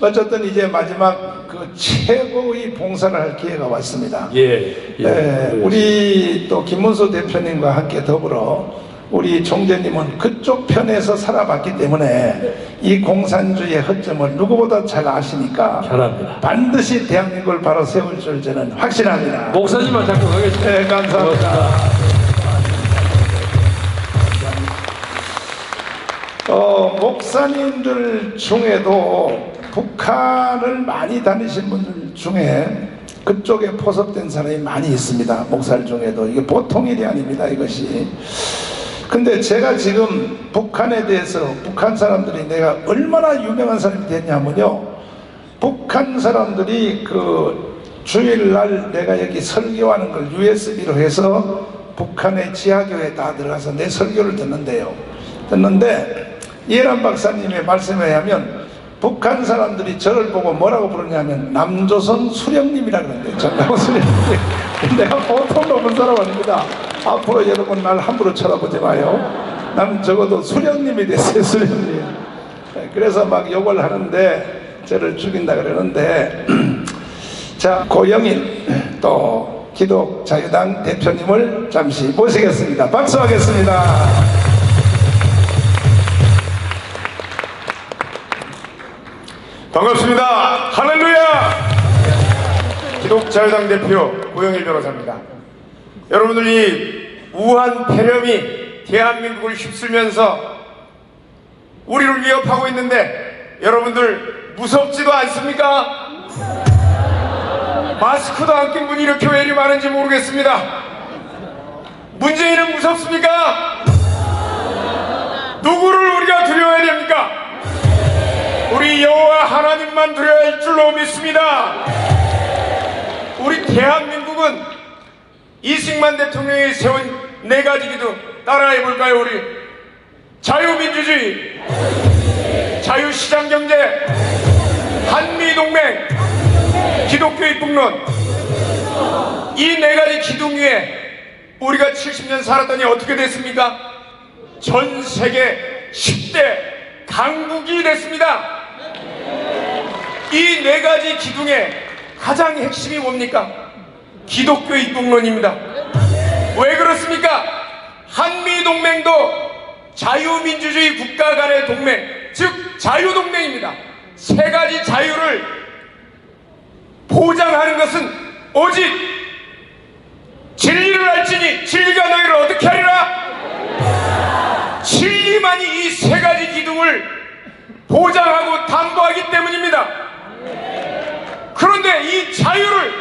어쨌든 이제 마지막 그 최고의 봉사를 할 기회가 왔습니다. 우리 또 김문수 대표님과 함께 더불어 우리 총재님은 그쪽 편에서 살아봤기 때문에 이 공산주의의 허점을 누구보다 잘 아시니까 잘합니다. 반드시 대한민국을 바로 세울 줄 저는 확신합니다. 목사님만 잡고 가겠습니다. 네, 감사합니다. 목사님들 중에도 북한을 많이 다니신 분들 중에 그쪽에 포섭된 사람이 많이 있습니다. 목사들 중에도. 이게 보통 일이 아닙니다, 이것이. 근데 제가 지금 북한에 대해서 북한 사람들이 내가 얼마나 유명한 사람이 됐냐면요, 북한 사람들이 그 주일날 내가 여기 설교하는 걸 USB로 해서 북한의 지하교회에 다 들어가서 내 설교를 듣는데 이해란 박사님의 말씀에 의하면 북한 사람들이 저를 보고 뭐라고 부르냐면 남조선 수령님이라 그러는데, 전남 수령님. 내가 보통 높은 사람 아닙니다. 앞으로 여러분 날 함부로 쳐다보지 마요. 난 적어도 수령님이 됐어요, 수령님. 그래서 막 욕을 하는데 저를 죽인다 그러는데 자, 고영일 또 기독자유당 대표님을 잠시 모시겠습니다. 박수하겠습니다. 반갑습니다. 할렐루야! 기독자유당 대표 고영일 변호사입니다. 여러분들이 우한 폐렴이 대한민국을 휩쓸면서 우리를 위협하고 있는데 여러분들 무섭지도 않습니까? 마스크도 안 낀 분이 이렇게 왜 이리 많은지 모르겠습니다. 문재인은 무섭습니까? 누구를 우리가 두려워해야 됩니까? 우리 여호와 하나님만 두려워야 할 줄로 믿습니다. 우리 대한민국은 이승만 대통령이 세운 4가지 기둥 따라해 볼까요? 우리 자유민주주의, 자유시장경제, 한미동맹, 기독교 입국론, 이 4가지 기둥 위에 우리가 70년 살았더니 어떻게 됐습니까? 전 세계 10대 강국이 됐습니다. 이 4가지 기둥의 가장 핵심이 뭡니까? 기독교 입국론입니다. 왜 그렇습니까? 한미동맹도 자유민주주의 국가 간의 동맹, 즉 자유동맹입니다. 3가지 자유를 보장하는 것은 오직 진리를 알지니 진리가 너희를 어떻게 하리라? 진리만이 이 3가지 기둥을 보장하고 담보하기 때문입니다. 그런데 이 자유를,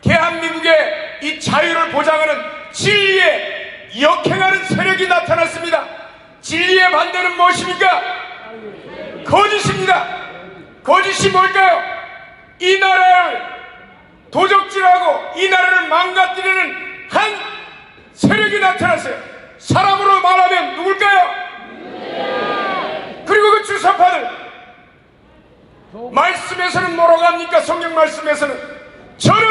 대한민국의 이 자유를 보장하는 진리에 역행하는 세력이 나타났습니다. 진리의 반대는 무엇입니까? 거짓입니다. 거짓이 뭘까요? 이 나라를 도적질하고 이 나라를 망가뜨리는 한 세력이 나타났어요. 사람으로 말하면 누굴까요? 그리고 그 주사파들, 말씀에서는 뭐라고 합니까? 성경 말씀에서는 저는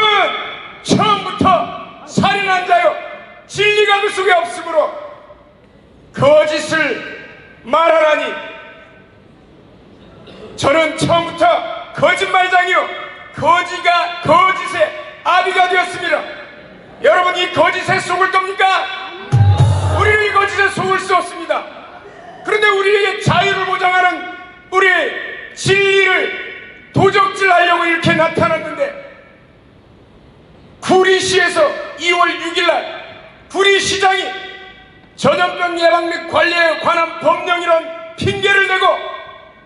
처음부터 살인한 자요 진리가 그 속에 없으므로 거짓을 말하라니, 저는 처음부터 거짓말장이요 거짓의 아비가 되었습니다. 여러분, 이 거짓에 속을 겁니까? 우리는 이 거짓에 속을 수 없습니다. 그런데 우리에게 자유를 보장하는 우리의 진리를 도적질하려고 이렇게 나타났는데, 구리시에서 2월 6일날 구리시장이 전염병 예방 및 관리에 관한 법령이란 핑계를 대고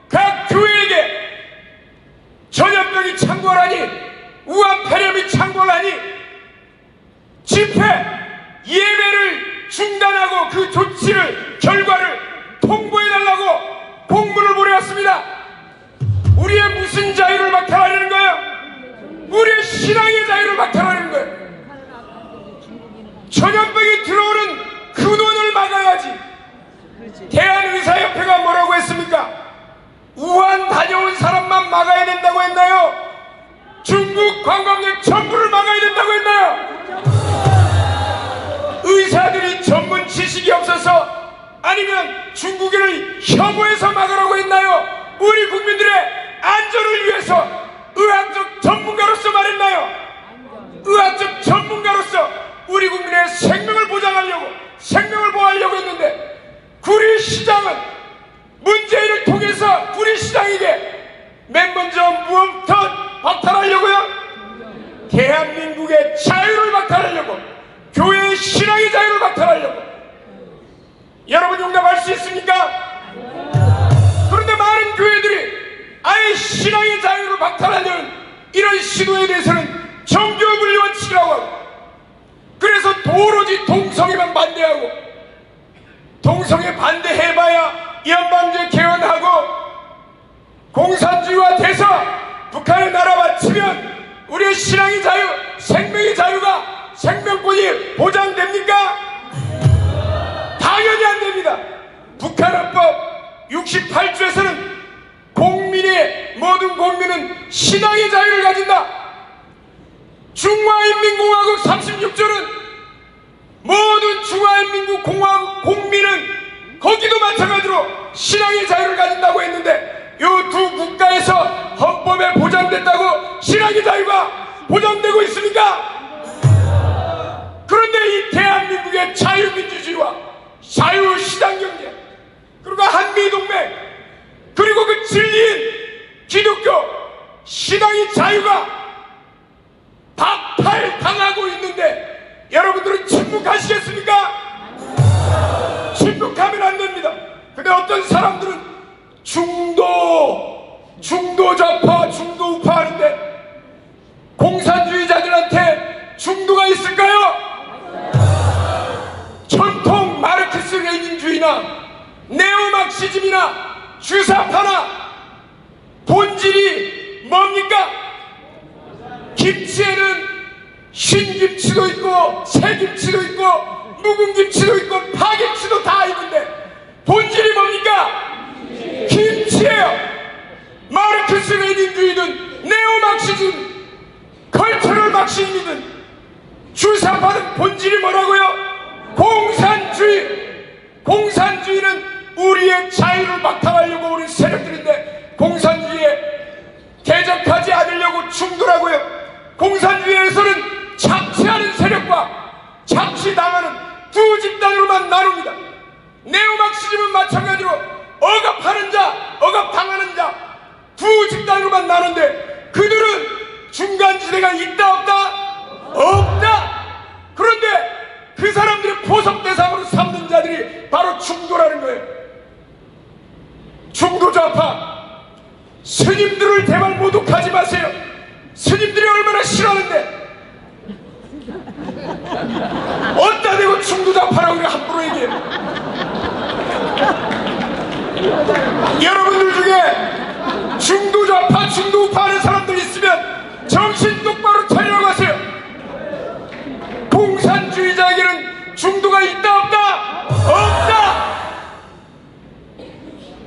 각 교회에게 전염병이 창궐하니, 우한 폐렴이 창궐하니 집회, 예배를 중단하고 그 조치를, 결과를 통보해달라고 공문을 보내왔습니다. 우리의 무슨 자유를 박탈하려는 거예요? 우리의 신앙의 자유를 박탈하려는 거예요. 전염병이 들어오는 근원을 막아야지. 대한의사협회가 뭐라고 했습니까? 우한 다녀온 사람만 막아야 된다고 했나요? 중국 관광객 전부를 막아야 된다고 했나요? 의사들이 전문 지식이 없어서 아니면 중국인을 혐오해서 막으라고 했나요? 우리 국민들의 안전을 위해서 의학적 전문가로서 말했나요? 의학적 전문가로서 우리 국민의 생명을 보장하려고, 생명을 보호하려고 했는데 구리시장은 문재인을 통해서 구리시장에게 맨 먼저 무엇부터 박탈하려고요? 대한민국의 자유를 박탈하려고, 교회의 신앙의 자유를 박탈하려고. 여러분 용납할 수 있습니까? 그런데 많은 교회들이 아예 신앙의 자유를 박탈하려는 이런 시도에 대해서는 정교분리 원칙이라고 하고, 그래서 도로지 동성애만 반대하고, 동성애 반대해봐야 이한방제 개헌하고 공산주의와 돼서 북한의 나라 바치면 우리의 신앙의 자유, 생명의 자유가, 생명권이 보장됩니까? 당연히 안 됩니다. 북한헌법 68조에서는 모든 국민은 신앙의 자유를 가진다. 중华人民共和国 36조는 모든 중华人民共和国국민은 거기도 마찬가지로 신앙의 자유를 가진다고 했는데, 이 두 국가에서 헌법에 보장됐다고 신앙의 자유가 보장되고 있습니까? 그런데 이 대한민국의 자유민주주의와 자유시장경제, 그리고 한미동맹, 그리고 그 진리인 기독교 신앙의 자유가 박탈당하고 있는데 여러분들은 침묵하시겠습니까? 침묵하면 안 됩니다. 근데 어떤 사람들은 중도 좌파, 중도 우파 하는데 공산주의자들한테 중도가 있을까요? 전통 마르크스 레닌주의나 네오막시즘이나 주사파나 본질이 뭡니까? 김치에는 흰김치도 있고 새김치도 있고 묵은 김치도 있고 파김치도 다 있는데 본질이 뭡니까? 김치예요. 마르크스 레닌주의든 네오막시즘, 컬처럴 막시즘이든 주사파는 본질이 뭐라고요? 공산주의. 공산주의는 우리의 자유를 박탈하려고 오는 세력들인데 공산주의에 대적하지 않으려고 충돌하고요. 공산주의에서는 착취하는 세력과 착취당하는 두 집단으로만 나눕니다. 네오막시즘은 마찬가지로 억압하는 자, 억압당하는 자 두 집단으로만 나누는데 그들은 중간지대가 있다 없다? 없다. 그런데 그 사람들이 포섭 대상으로 삼는 자들이 바로 중도라는 거예요. 중도좌파. 스님들을 제발 모독하지 마세요. 스님들이 얼마나 싫어하는데 어디다 대고 중도좌파라고 그래 함부로 얘기해요. 여러분들 중에 중도좌파, 중도우파 하는 사람들 있으면 정신 똑바로 차리라고 하세요. 공산주의자에게는 중도가 있다 없다? 없다.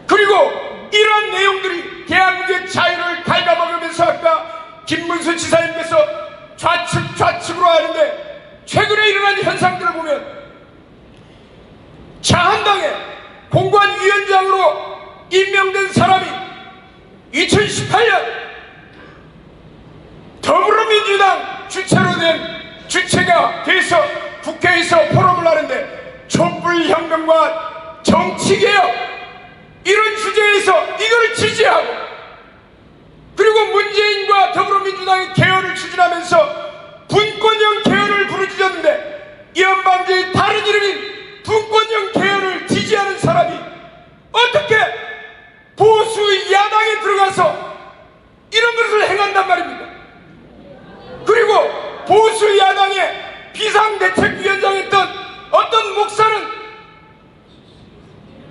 그리고 이러한 내용들이 대한민국의 자유를 갉아먹으면서 아까 김문수 지사님께서 좌측으로 하는데 최근에 일어난 현상들을 보면 자한당의 공관위원장으로 임명된 사람이 2018년 더불어민주당 주체가 돼서 국회에서 포럼을 하는데 촛불혁명과 정치개혁 이런 주제에서 이걸 지지하고 그리고 문재인과 더불어민주당의 개헌을 추진하면서 분권형 개헌을 부르짖었는데 이한방제의 다른 이름인 분권형 개헌을 지지하는 사람이 어떻게 보수 야당에 들어가서 이런 것을 행한단 말입니다. 그리고 보수 야당의 비상대책위원장이었던 어떤 목사는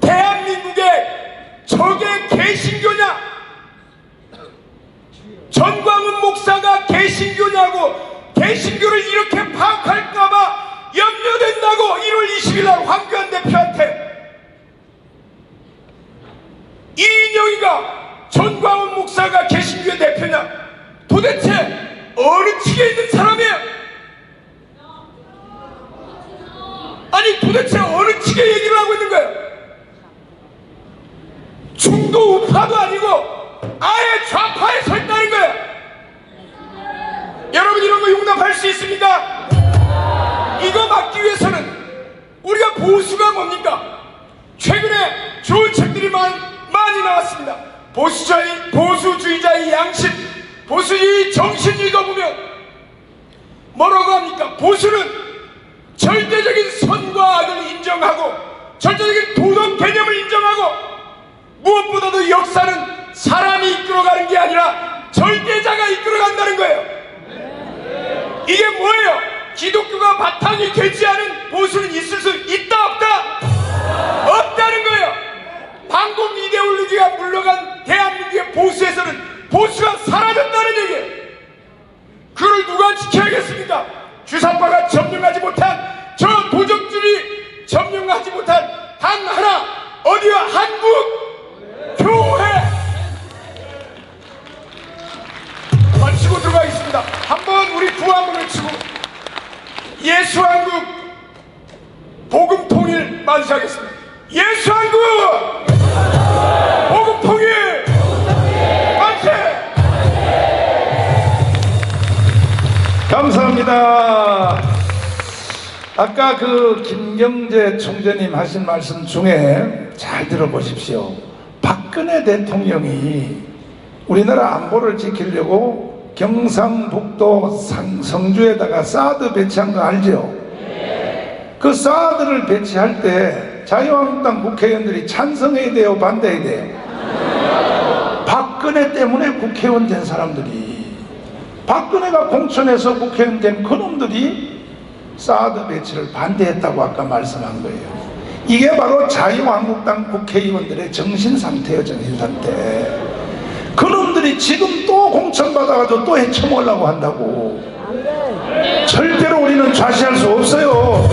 대한민국의 적의 개신교냐, 전광훈 목사가 개신교냐고 개신교를 이렇게 파악할까봐 염려된다고 1월 20일 날 황교안 대표한테 이인영이가 전광훈 목사가 개신교의 대표냐? 도대체 어느 측에 있는 사람이에요? 아니 도대체 어느 측에 얘기를 하고 있는 거예요? 중도 우파도 아니고 아예 좌파 용납할 수 있습니까? 이거 막기 위해서는 우리가 보수가 뭡니까? 최근에 좋은 책들이 많이 나왔습니다. 보수주의자의 양심, 보수주의 정신 읽어보면 뭐라고 합니까? 보수는 절대적인 선과 악을 인정하고 절대적인 도덕 개념을 인정하고 무엇보다도 역사는 사람이 이끌어가는 게 아니라 절대자가 이끌어간다는 거예요. 이게 뭐예요? 기독교가 바탕이 되지 않은 보수는 있을 수 있다 없다? 없다는 거예요. 반공 이데올로기가 물러간 대한민국의 보수에서는 보수가 사라졌다는 얘기예요. 그걸 누가 지켜야겠습니까? 주사파가 점령하지 못한 저 도적들이 점령하지 못한 단 하나, 어디와? 한국 교회. 마치고 들어가겠습니다. 한번 우리 구함을 외치고 예수한국 복음통일 만세하겠습니다. 예수한국 복음통일 만세. 감사합니다. 아까 그 김경재 총재님 하신 말씀 중에 잘 들어보십시오. 박근혜 대통령이 우리나라 안보를 지키려고 경상북도 성주에다가 사드 배치한 거 알죠? 그 사드를 배치할 때 자유한국당 국회의원들이 찬성해야 돼요, 반대해야 돼요? 박근혜 때문에 국회의원 된 사람들이, 박근혜가 공천해서 국회의원 된 그놈들이 사드 배치를 반대했다고 아까 말씀한 거예요. 이게 바로 자유한국당 국회의원들의 정신상태예요, 정신상태. 그놈들이 지금 또 공천받아가지고 또 헤쳐먹으려고 한다고. 절대로 우리는 좌시할 수 없어요.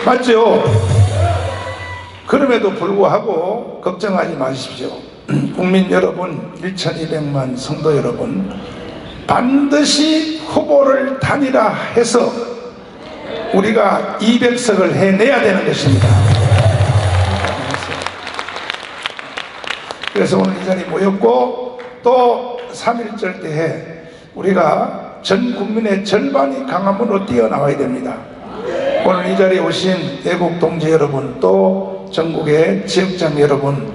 맞죠? 그럼에도 불구하고 걱정하지 마십시오. 국민 여러분, 1200만 성도 여러분, 반드시 후보를 단일화해서 우리가 200석을 해내야 되는 것입니다. 그래서 오늘 이 자리에 모였고, 또 3.1절 때에 우리가 전 국민의 절반이 강화문으로 뛰어나와야 됩니다. 오늘 이 자리에 오신 애국 동지 여러분, 또 전국의 지역장 여러분,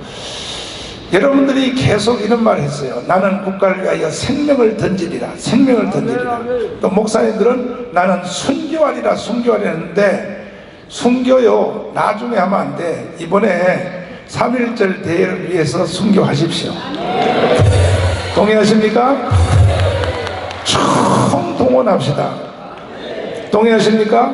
여러분들이 계속 이런 말을 했어요. 나는 국가를 위하여 생명을 던지리라, 생명을 던지리라. 또 목사님들은 나는 순교하리라, 순교하리라 했는데, 순교요 나중에 하면 안 돼. 이번에 3.1절 대회를 위해서 순교하십시오. 동의하십니까? 총동원합시다. 동의하십니까?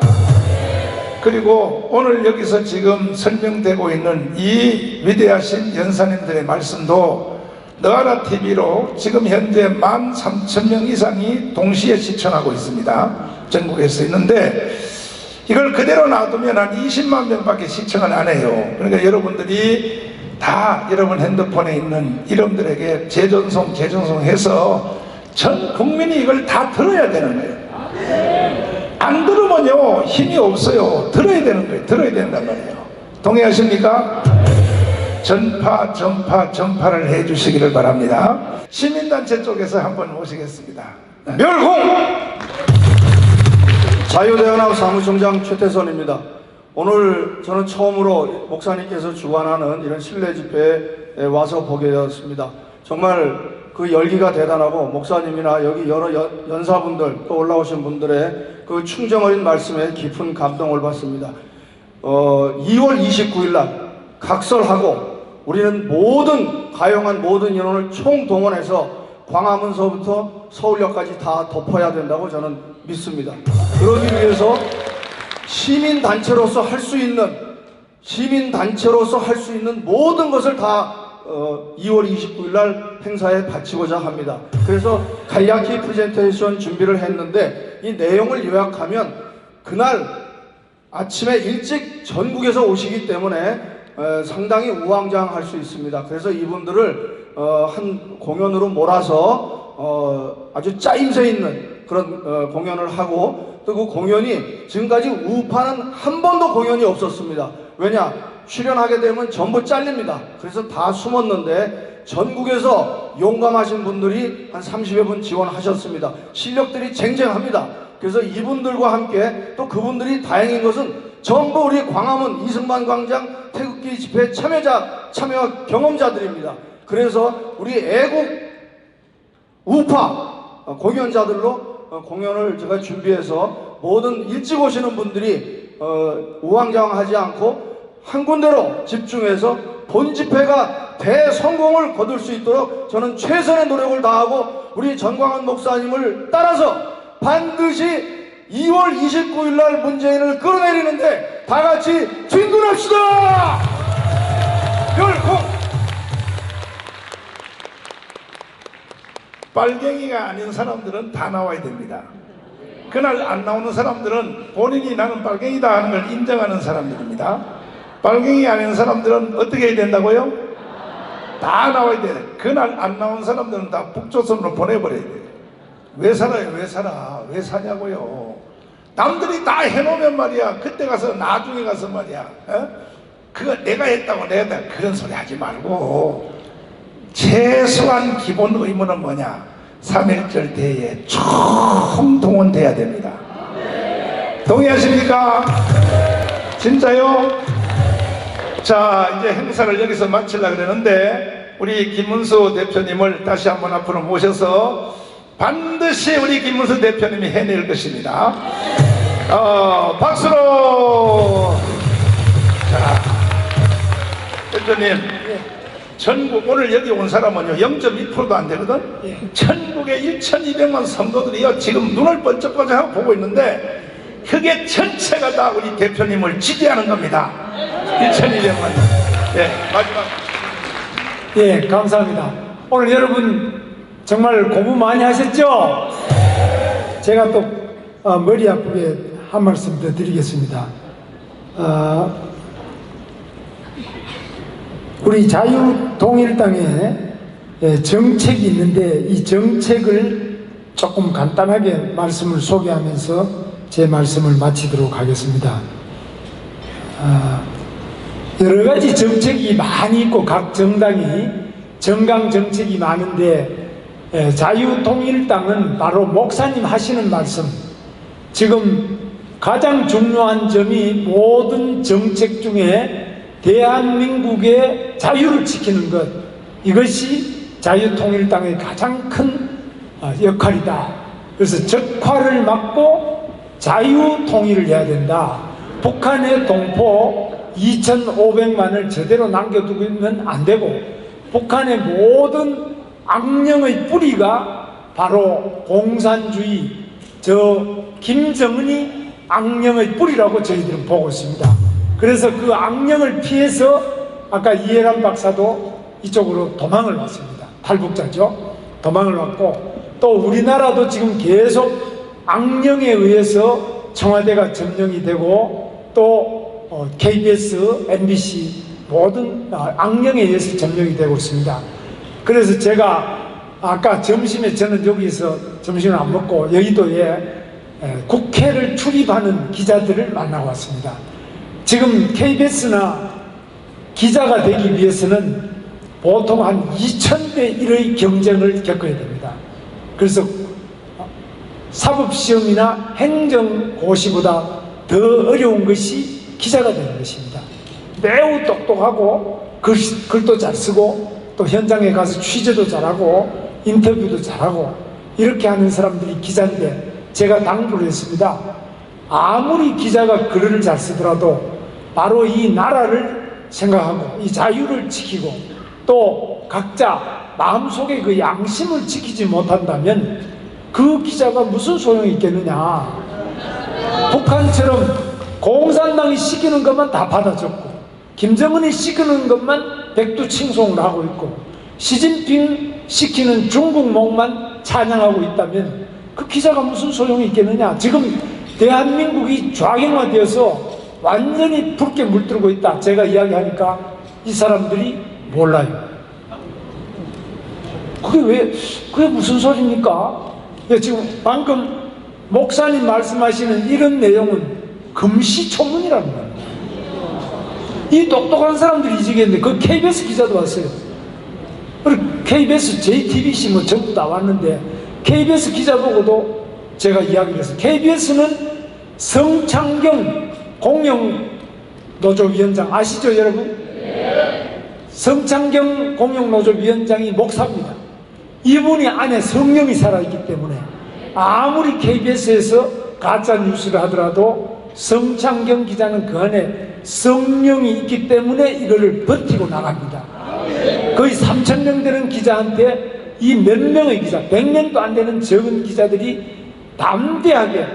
그리고 오늘 여기서 지금 설명되고 있는 이 위대하신 연사님들의 말씀도 너아라TV로 지금 현재 13,000명 이상이 동시에 시청하고 있습니다. 전국에서 있는데, 이걸 그대로 놔두면 한 20만 명밖에 시청을 안 해요. 그러니까 여러분들이 다 여러분 핸드폰에 있는 이름들에게 재전송 해서 전 국민이 이걸 다 들어야 되는 거예요. 안 들으면요 힘이 없어요. 들어야 되는 거예요. 들어야 된단 말이에요. 동의하십니까? 전파를 해 주시기를 바랍니다. 시민단체 쪽에서 한번 모시겠습니다. 멸공! 자유대한학 사무총장 최태선입니다. 오늘 저는 처음으로 목사님께서 주관하는 이런 실내 집회에 와서 보게 되었습니다. 정말 그 열기가 대단하고 목사님이나 여기 여러 연사분들 또 올라오신 분들의 그 충정 어린 말씀에 깊은 감동을 받습니다. 2월 29일 날 각설하고 우리는 가용한 모든 인원을 총동원해서 광화문서부터 서울역까지 다 덮어야 된다고 저는 믿습니다. 그러기 위해서 시민단체로서 할 수 있는 모든 것을 다 2월 29일 날 행사에 바치고자 합니다. 그래서 간략히 프레젠테이션 준비를 했는데, 이 내용을 요약하면 그날 아침에 일찍 전국에서 오시기 때문에 상당히 우왕좌왕할 수 있습니다. 그래서 이분들을 한 공연으로 몰아서 아주 짜임새 있는 그런 공연을 하고, 또 그 공연이 지금까지 우파는 한 번도 공연이 없었습니다. 왜냐? 출연하게 되면 전부 잘립니다. 그래서 다 숨었는데 전국에서 용감하신 분들이 한 30여 분 지원하셨습니다. 실력들이 쟁쟁합니다. 그래서 이분들과 함께 또 그분들이 다행인 것은 전부 우리 광화문 이승만 광장 태극기 집회 참여 경험자들입니다. 그래서 우리 애국 우파 공연자들로 공연을 제가 준비해서 모든 일찍 오시는 분들이 우왕좌왕하지 않고 한 군데로 집중해서 본 집회가 대성공을 거둘 수 있도록 저는 최선의 노력을 다하고 우리 전광훈 목사님을 따라서 반드시 2월 29일 날 문재인을 끌어내리는데 다 같이 진군합시다! 열공! 빨갱이가 아닌 사람들은 다 나와야 됩니다. 그날 안 나오는 사람들은 본인이 나는 빨갱이다 하는 걸 인정하는 사람들입니다. 빨갱이 아닌 사람들은 어떻게 해야 된다고요? 다 나와야 돼요. 그날 안 나온 사람들은 다 북조선으로 보내버려야 돼요. 왜 살아요? 왜 살아? 왜 사냐고요? 남들이 다 해놓으면 말이야, 그때 가서 나중에 가서 말이야, 그거 내가 했다고 내가 했다 그런 소리 하지 말고 최소한 기본 의무는 뭐냐? 3.1절 대회에 총동원돼야 됩니다. 동의하십니까? 진짜요? 자, 이제 행사를 여기서 마치려고 그러는데 우리 김문수 대표님을 다시 한번 앞으로 모셔서 반드시 우리 김문수 대표님이 해낼 것입니다. 박수로. 자, 대표님, 전국 오늘 여기 온 사람은요 0.2%도 안 되거든. 전국에 1,200만 성도들이요 지금 눈을 번쩍번쩍하고 보고 있는데 그게 전체가 다 우리 대표님을 지지하는 겁니다. 1,200만. 네, 마지막. 예, 감사합니다. 오늘 여러분 정말 공부 많이 하셨죠? 제가 또 머리 아프게 한 말씀 더 드리겠습니다. 우리 자유통일당에 정책이 있는데 이 정책을 조금 간단하게 말씀을 소개하면서 제 말씀을 마치도록 하겠습니다. 여러 가지 정책이 많이 있고 각 정당이 정강 정책이 많은데 자유통일당은 바로 목사님 하시는 말씀, 지금 가장 중요한 점이 모든 정책 중에 대한민국의 자유를 지키는 것, 이것이 자유통일당의 가장 큰 역할이다. 그래서 적화를 막고 자유통일을 해야 된다. 북한의 동포 2,500만을 제대로 남겨두면 안 되고 북한의 모든 악령의 뿌리가 바로 공산주의, 김정은이 악령의 뿌리라고 저희들은 보고 있습니다. 그래서 그 악령을 피해서 아까 이해람 박사도 이쪽으로 도망을 왔습니다. 탈북자죠. 도망을 왔고 또 우리나라도 지금 계속 악령에 의해서 청와대가 점령이 되고 또 KBS, MBC 모든 악령에 의해서 점령이 되고 있습니다. 그래서 제가 아까 점심에 저는 여기서 점심을 안 먹고 여의도에 국회를 출입하는 기자들을 만나고 왔습니다. 지금 KBS나 기자가 되기 위해서는 보통 한 2,000대 1의 경쟁을 겪어야 됩니다. 그래서 사법시험이나 행정고시보다 더 어려운 것이 기자가 되는 것입니다. 매우 똑똑하고 글도 잘 쓰고 또 현장에 가서 취재도 잘하고 인터뷰도 잘하고 이렇게 하는 사람들이 기자인데 제가 당부를 했습니다. 아무리 기자가 글을 잘 쓰더라도 바로 이 나라를 생각하고 이 자유를 지키고 또 각자 마음속에 그 양심을 지키지 못한다면 그 기자가 무슨 소용이 있겠느냐. 북한처럼 공산당이 시키는 것만 다 받아줬고 김정은이 시키는 것만 백두칭송을 하고 있고 시진핑 시키는 중국몽만 찬양하고 있다면 그 기자가 무슨 소용이 있겠느냐. 지금 대한민국이 좌경화되어서 완전히 붉게 물들고 있다. 제가 이야기하니까 이 사람들이 몰라요. 그게 무슨 소리입니까? 지금 방금 목사님 말씀하시는 이런 내용은 금시초문이라는 거예요. 이 똑똑한 사람들이 이지겠는데 그 KBS 기자도 왔어요. 그리고 KBS, JTBC 뭐 전부 다 왔는데 KBS 기자 보고도 제가 이야기를 했어요. KBS는 성창경 공영노조위원장 아시죠 여러분? 성창경 공영노조위원장이 목사입니다. 이분이 안에 성령이 살아있기 때문에 아무리 KBS에서 가짜 뉴스를 하더라도 성창경 기자는 그 안에 성령이 있기 때문에 이거를 버티고 나갑니다. 거의 3,000명 되는 기자한테 이 몇 명의 기자, 100명도 안 되는 적은 기자들이 담대하게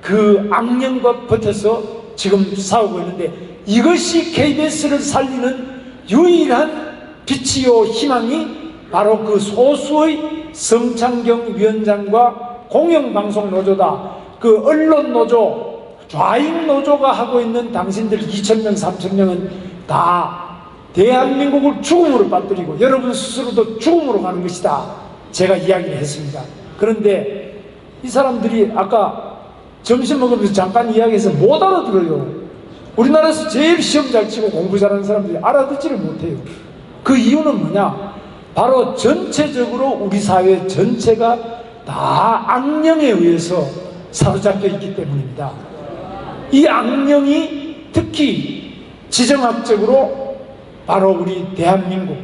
그 악령과 버텨서 지금 싸우고 있는데, 이것이 KBS를 살리는 유일한 빛이요 희망이 바로 그 소수의 성창경 위원장과 공영방송노조다. 그 언론노조, 좌익노조가 하고 있는 당신들 2,000명, 3,000명은 다 대한민국을 죽음으로 빠뜨리고 여러분 스스로도 죽음으로 가는 것이다. 제가 이야기를 했습니다. 그런데 이 사람들이 아까 점심 먹으면서 잠깐 이야기해서 못 알아들어요. 우리나라에서 제일 시험 잘 치고 공부 잘하는 사람들이 알아듣지를 못해요. 그 이유는 뭐냐? 바로 전체적으로 우리 사회 전체가 다 악령에 의해서 사로잡혀 있기 때문입니다. 이 악령이 특히 지정학적으로 바로 우리 대한민국,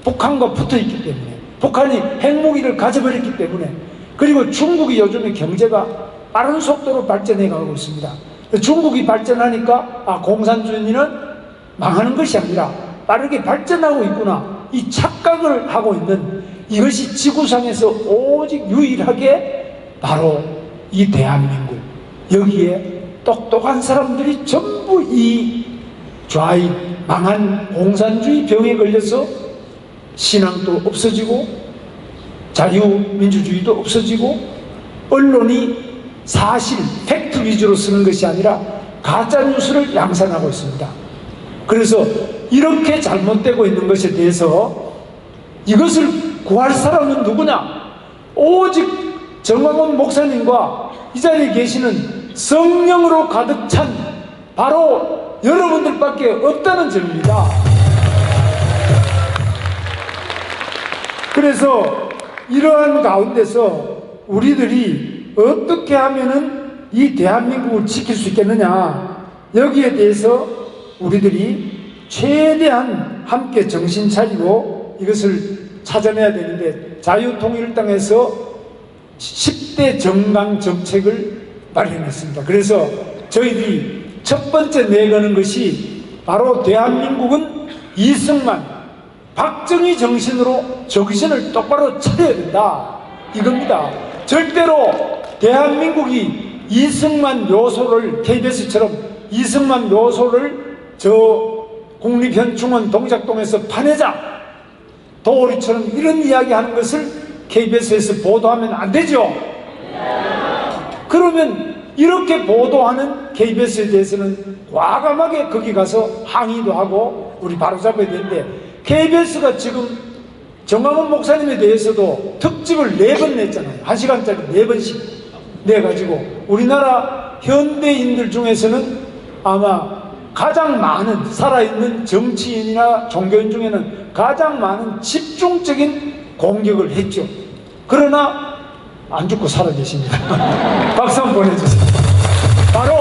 북한과 붙어 있기 때문에, 북한이 핵무기를 가져버렸기 때문에, 그리고 중국이 요즘에 경제가 빠른 속도로 발전해 가고 있습니다. 중국이 발전하니까 공산주의는 망하는 것이 아니라 빠르게 발전하고 있구나, 이 착각을 하고 있는, 이것이 지구상에서 오직 유일하게 바로 이 대한민국, 여기에 똑똑한 사람들이 전부 이 좌익 망한 공산주의 병에 걸려서 신앙도 없어지고 자유민주주의도 없어지고 언론이 사실 팩트 위주로 쓰는 것이 아니라 가짜뉴스를 양산하고 있습니다. 그래서 이렇게 잘못되고 있는 것에 대해서 이것을 구할 사람은 누구냐? 오직 정광훈 목사님과 이 자리에 계시는 성령으로 가득 찬 바로 여러분들밖에 없다는 점입니다. 그래서 이러한 가운데서 우리들이 어떻게 하면은 이 대한민국을 지킬 수 있겠느냐, 여기에 대해서 우리들이 최대한 함께 정신 차리고 이것을 찾아내야 되는데, 자유통일당에서 10대 정강 정책을 마련했습니다. 그래서 저희들이 첫 번째 내거는 것이 바로 대한민국은 이승만, 박정희 정신으로 정신을 똑바로 차려야 된다, 이겁니다. 절대로 대한민국이 이승만 묘소를, KBS처럼 이승만 묘소를 저 국립현충원 동작동에서 파내자, 도오리처럼 이런 이야기 하는 것을 KBS에서 보도하면 안 되죠. 그러면 이렇게 보도하는 KBS에 대해서는 과감하게 거기 가서 항의도 하고 우리 바로잡아야 되는데, KBS가 지금 정광훈 목사님에 대해서도 특집을 4번 냈잖아요. 1시간짜리 4번씩 내가지고 우리나라 현대인들 중에서는 아마 가장 많은, 살아있는 정치인이나 종교인 중에는 가장 많은 집중적인 공격을 했죠. 그러나 안 죽고 살아계십니다. 박수 한번 보내주세요. 바로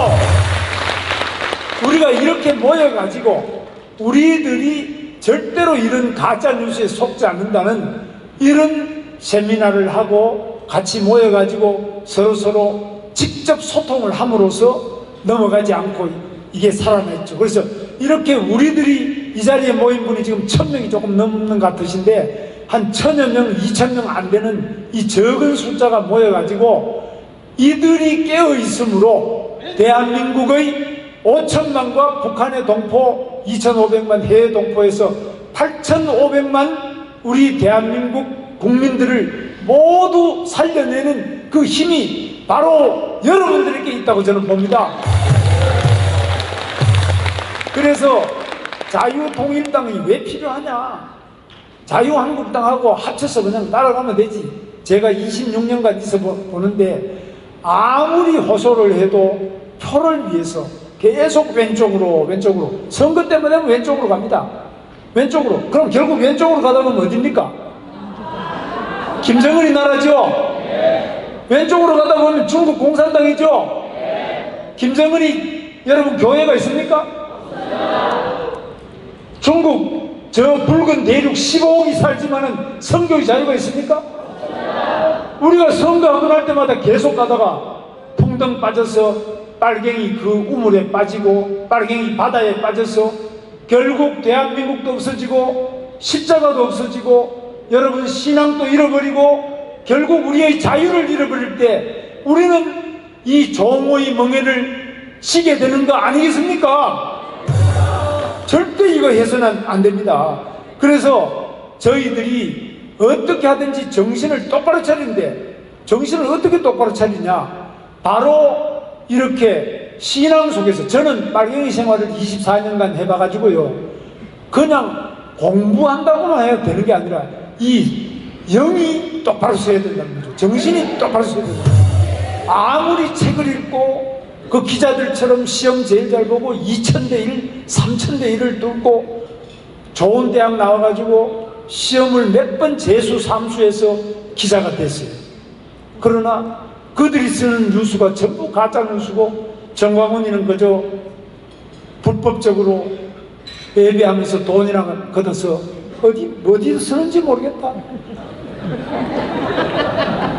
우리가 이렇게 모여가지고 우리들이 절대로 이런 가짜뉴스에 속지 않는다는 이런 세미나를 하고 같이 모여가지고 서로서로 직접 소통을 함으로써 넘어가지 않고 이게 살아났죠. 그래서 이렇게 우리들이 이 자리에 모인 분이 지금 1,000명이 조금 넘는 것 같으신데, 한 1,000여 명, 2,000명 안 되는 이 적은 숫자가 모여가지고 이들이 깨어있으므로 대한민국의 5천만과 북한의 동포 2,500만 해외 동포에서 8,500만 우리 대한민국 국민들을 모두 살려내는 그 힘이 바로 여러분들에게 있다고 저는 봅니다. 그래서 자유통일당이 왜 필요하냐? 자유한국당하고 합쳐서 그냥 따라가면 되지. 제가 26년간 있어 보는데 아무리 호소를 해도 표를 위해서 계속 왼쪽으로 선거 때문에 왼쪽으로 갑니다. 왼쪽으로. 그럼 결국 왼쪽으로 가다 보면 어딥니까? 김정은이 나라죠? 왼쪽으로 가다 보면 중국 공산당이죠? 김정은이 여러분 교회가 있습니까? 중국 저 붉은 대륙 15억이 살지만은 선교의 자유가 있습니까? 우리가 선거 한번 할 때마다 계속 가다가 풍덩 빠져서 빨갱이 그 우물에 빠지고 빨갱이 바다에 빠져서 결국 대한민국도 없어지고 십자가도 없어지고 여러분 신앙도 잃어버리고 결국 우리의 자유를 잃어버릴 때 우리는 이 종의 멍에를 지게 되는 거 아니겠습니까? 절대 이거 해서는 안 됩니다. 그래서 저희들이 어떻게 하든지 정신을 똑바로 차리는데 정신을 어떻게 똑바로 차리냐? 바로 이렇게 신앙 속에서 저는 빨갱이 생활을 24년간 해봐가지고요. 그냥 공부한다고만 해야 되는 게 아니라 이 영이 똑바로 서야 된다는 거죠. 정신이 똑바로 서야 된다. 아무리 책을 읽고 그 기자들처럼 시험 제일 잘 보고 2000대 1, 3000대 1을 뚫고 좋은 대학 나와가지고 시험을 몇 번 재수, 삼수해서 기자가 됐어요. 그러나 그들이 쓰는 뉴스가 전부 가짜 뉴스고 정광훈이는 그저 불법적으로 예배하면서 돈이랑 걷어서 어디 쓰는지 모르겠다.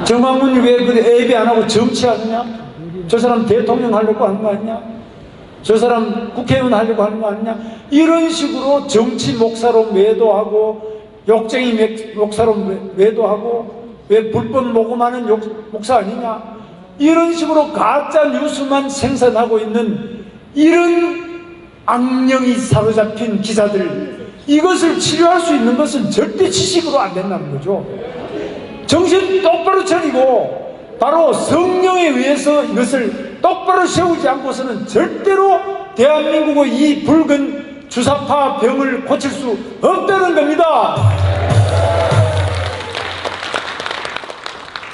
정광훈이 왜 그 예배 안 하고 정치하느냐? 저 사람 대통령 하려고 하는 거 아니냐? 저 사람 국회의원 하려고 하는 거 아니냐? 이런 식으로 정치 목사로 매도하고 욕쟁이 목사로 매도하고 왜 불법 모금하는 목사 아니냐? 이런 식으로 가짜 뉴스만 생산하고 있는 이런 악령이 사로잡힌 기자들, 이것을 치료할 수 있는 것은 절대 지식으로 안 된다는 거죠. 정신 똑바로 차리고 바로 성령에 의해서 이것을 똑바로 세우지 않고서는 절대로 대한민국의 이 붉은 주사파 병을 고칠 수 없다는 겁니다.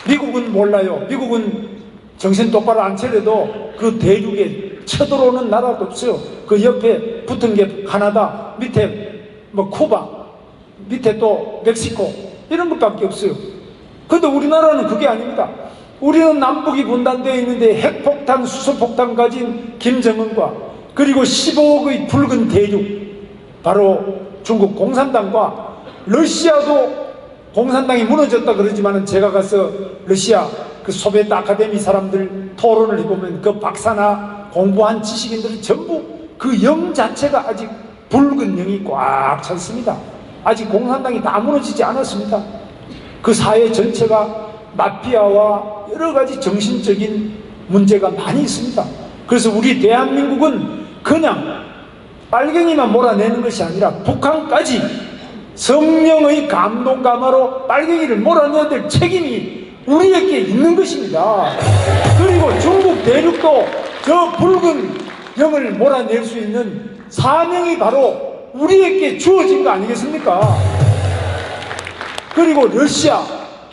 미국은 몰라요. 미국은 정신 똑바로 안 차려도 그 대륙에 쳐들어오는 나라도 없어요. 그 옆에 붙은 게 카나다, 밑에 뭐 쿠바, 밑에 또 멕시코 이런 것밖에 없어요. 근데 우리나라는 그게 아닙니다. 우리는 남북이 분단되어 있는데 핵폭탄, 수소폭탄 가진 김정은과 그리고 15억의 붉은 대륙, 바로 중국 공산당과 러시아도 공산당이 무너졌다 그러지만은 제가 가서 러시아 그 소비에트 아카데미 사람들 토론을 해보면 그 박사나 공부한 지식인들은 전부 그 영 자체가 아직 붉은 영이 꽉 찼습니다. 아직 공산당이 다 무너지지 않았습니다. 그 사회 전체가 마피아와 여러 가지 정신적인 문제가 많이 있습니다. 그래서 우리 대한민국은 그냥 빨갱이만 몰아내는 것이 아니라 북한까지 성령의 감동 감화로 빨갱이를 몰아내야 될 책임이 우리에게 있는 것입니다. 그리고 중국 대륙도 저 붉은 영을 몰아낼 수 있는 사명이 바로 우리에게 주어진 거 아니겠습니까? 그리고 러시아,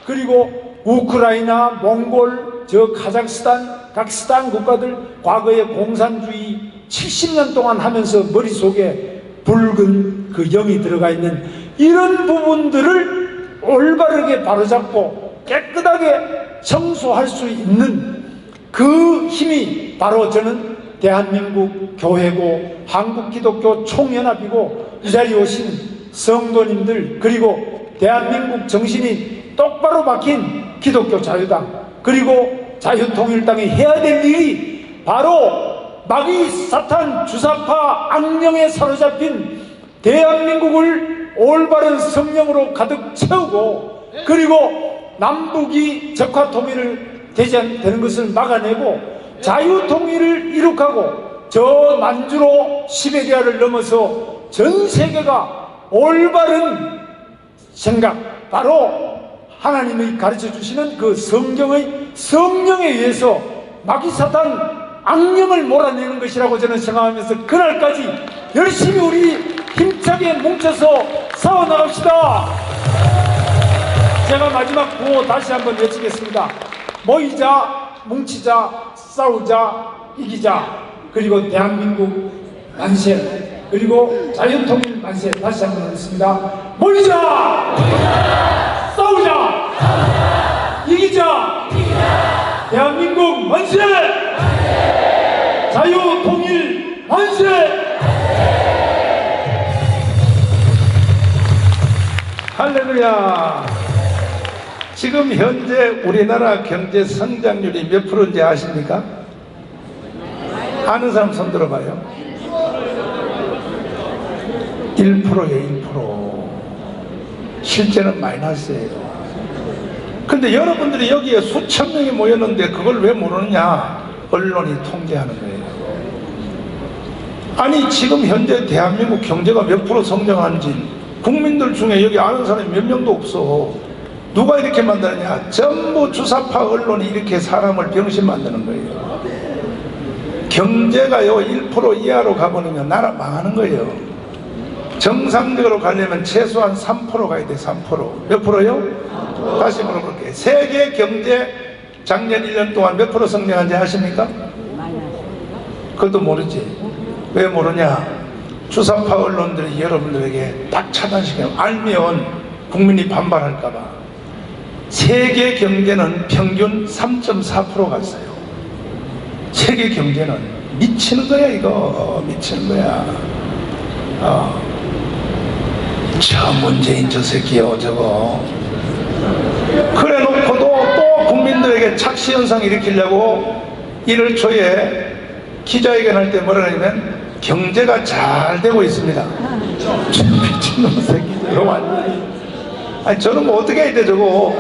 그리고 우크라이나, 몽골, 저 카자흐스탄, 각스탄 국가들 과거에 공산주의 70년 동안 하면서 머릿속에 붉은 그 영이 들어가 있는 이런 부분들을 올바르게 바로잡고 깨끗하게 청소할 수 있는 그 힘이 바로 저는 대한민국 교회고 한국기독교 총연합이고 이 자리에 오신 성도님들 그리고 대한민국 정신이 똑바로 박힌 기독교 자유당 그리고 자유통일당이 해야 될 일이 바로 마귀 사탄 주사파 악령에 사로잡힌 대한민국을 올바른 성령으로 가득 채우고 그리고 남북이 적화통일을 되는 것을 막아내고 자유통일을 이룩하고 저 만주로 시베리아를 넘어서 전 세계가 올바른 생각 바로 하나님이 가르쳐 주시는 그 성령에 의해서 마귀사탄 악령을 몰아내는 것이라고 저는 생각하면서 그날까지 열심히 우리 힘차게 뭉쳐서 싸워나갑시다. 제가 마지막 구호 다시 한번 외치겠습니다. 모이자, 뭉치자, 싸우자, 이기자. 그리고 대한민국 만세. 그리고 자유통일 만세 다시 한번 하겠습니다. 모이자! 싸우자! 이기자! 대한민국 만세! 자유통일 만세! 할렐루야. 지금 현재 우리나라 경제 성장률이 몇 프로인지 아십니까? 아는 사람 손 들어봐요. 1%예요, 1%. 실제는 마이너스예요. 근데 여러분들이 여기에 수천 명이 모였는데 그걸 왜 모르느냐? 언론이 통계하는 거예요. 아니, 지금 현재 대한민국 경제가 몇 프로 성장하는지 국민들 중에 여기 아는 사람이 몇 명도 없어. 누가 이렇게 만드느냐? 전부 주사파 언론이 이렇게 사람을 병신 만드는 거예요. 경제가요 1% 이하로 가버리면 나라 망하는 거예요. 정상적으로 가려면 최소한 3% 가야 돼. 3%. 몇 프로요? 다시 물어볼게요. 세계 경제 작년 1년 동안 몇 프로 성장한지 아십니까? 그것도 모르지. 왜 모르냐? 주사파 언론들이 여러분들에게 딱 차단시켜요. 알면 국민이 반발할까봐. 세계 경제는 평균 3.4% 갔어요. 세계 경제는 미치는 거야, 이거. 미치는 거야. 저 문재인 저 새끼요, 저거. 그래 놓고도 또 국민들에게 착시현상 일으키려고 1월 초에 기자회견할 때 뭐라 하냐면 경제가 잘 되고 있습니다. 미친놈 새끼 저거 완전히. 아니 저는 뭐 어떻게 해야 돼 저거.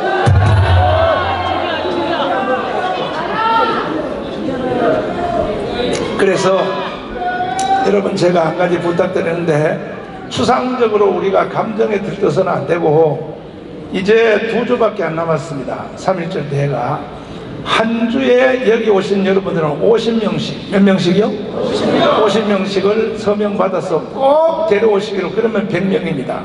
그래서 여러분 제가 한 가지 부탁드리는데 추상적으로 우리가 감정에 들떠서는 안 되고 이제 2주밖에 안 남았습니다. 3.1절 대회가. 한 주에 여기 오신 여러분들은 50명씩, 몇 명씩이요? 50명씩을 서명 받아서 꼭 데려오시기로. 그러면 100명입니다.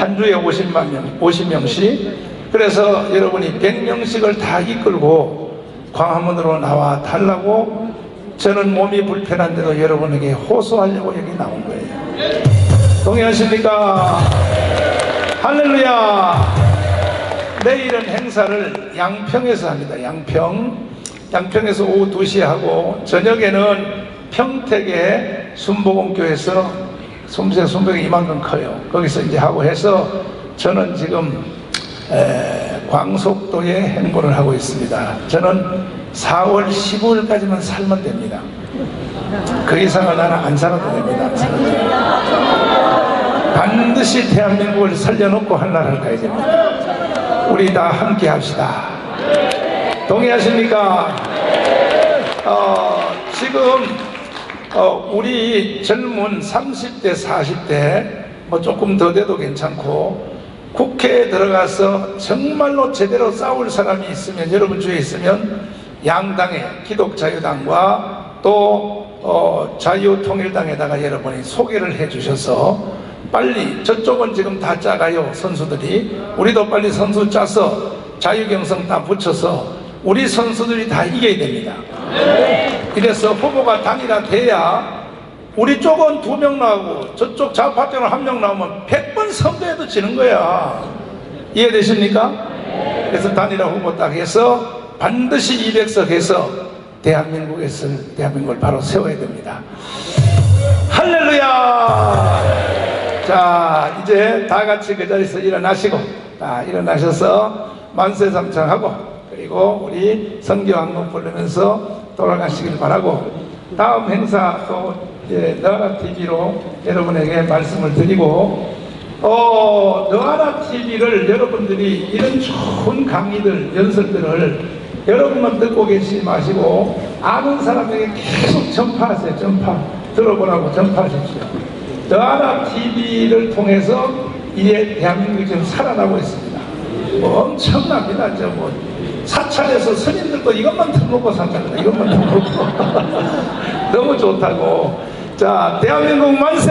한 주에 50명씩. 그래서 여러분이 100명씩을 다 이끌고 광화문으로 나와 달라고 저는 몸이 불편한데도 여러분에게 호소하려고 여기 나온 거예요. 동의하십니까? 할렐루야. 내일은 행사를 양평에서 합니다. 양평에서 오후 2시에 하고 저녁에는 평택의 순복음교회에서 순복음이 이만큼 커요. 거기서 이제 하고 해서 저는 지금 광속도에 행보를 하고 있습니다. 저는 4월 15일까지만 살면 됩니다. 그 이상은 나는 안 살아도 됩니다. 반드시 대한민국을 살려놓고 한 나라를 가야 됩니다. 우리 다 함께 합시다. 동의하십니까? 지금 우리 젊은 30대 40대 뭐 조금 더 돼도 괜찮고 국회에 들어가서 정말로 제대로 싸울 사람이 있으면 여러분 주위에 있으면 양당의 기독자유당과 또 자유통일당에다가 여러분이 소개를 해 주셔서 빨리, 저쪽은 지금 다 짜가요 선수들이. 우리도 빨리 선수 짜서 자유경성 다 붙여서 우리 선수들이 다 이겨야 됩니다. 이래서 후보가 단일화돼야 우리 쪽은 2명 나오고 저쪽 좌파 쪽은 1명 나오면 100번 선거해도 지는 거야. 이해되십니까? 그래서 단일화 후보 딱 해서 반드시 200석 해서 대한민국을 바로 세워야 됩니다. 할렐루야. 자, 이제 다 같이 그 자리에서 일어나시고, 일어나셔서 만세삼창하고, 그리고 우리 선교 한번 부르면서 돌아가시길 바라고, 다음 행사 또 너하나 TV로 여러분에게 말씀을 드리고, 너하나 TV를 여러분들이 이런 좋은 강의들, 연설들을 여러분만 듣고 계시지 마시고 아는 사람에게 계속 전파하세요. 들어보라고 전파하십시오. 너하나 TV를 통해서 이제 대한민국이 지금 살아나고 있습니다. 뭐 엄청납니다. 뭐 사찰에서 스님들도 이것만 틀어놓고 산답니다. 이것만 틀어놓고 너무 좋다고. 자, 대한민국 만세!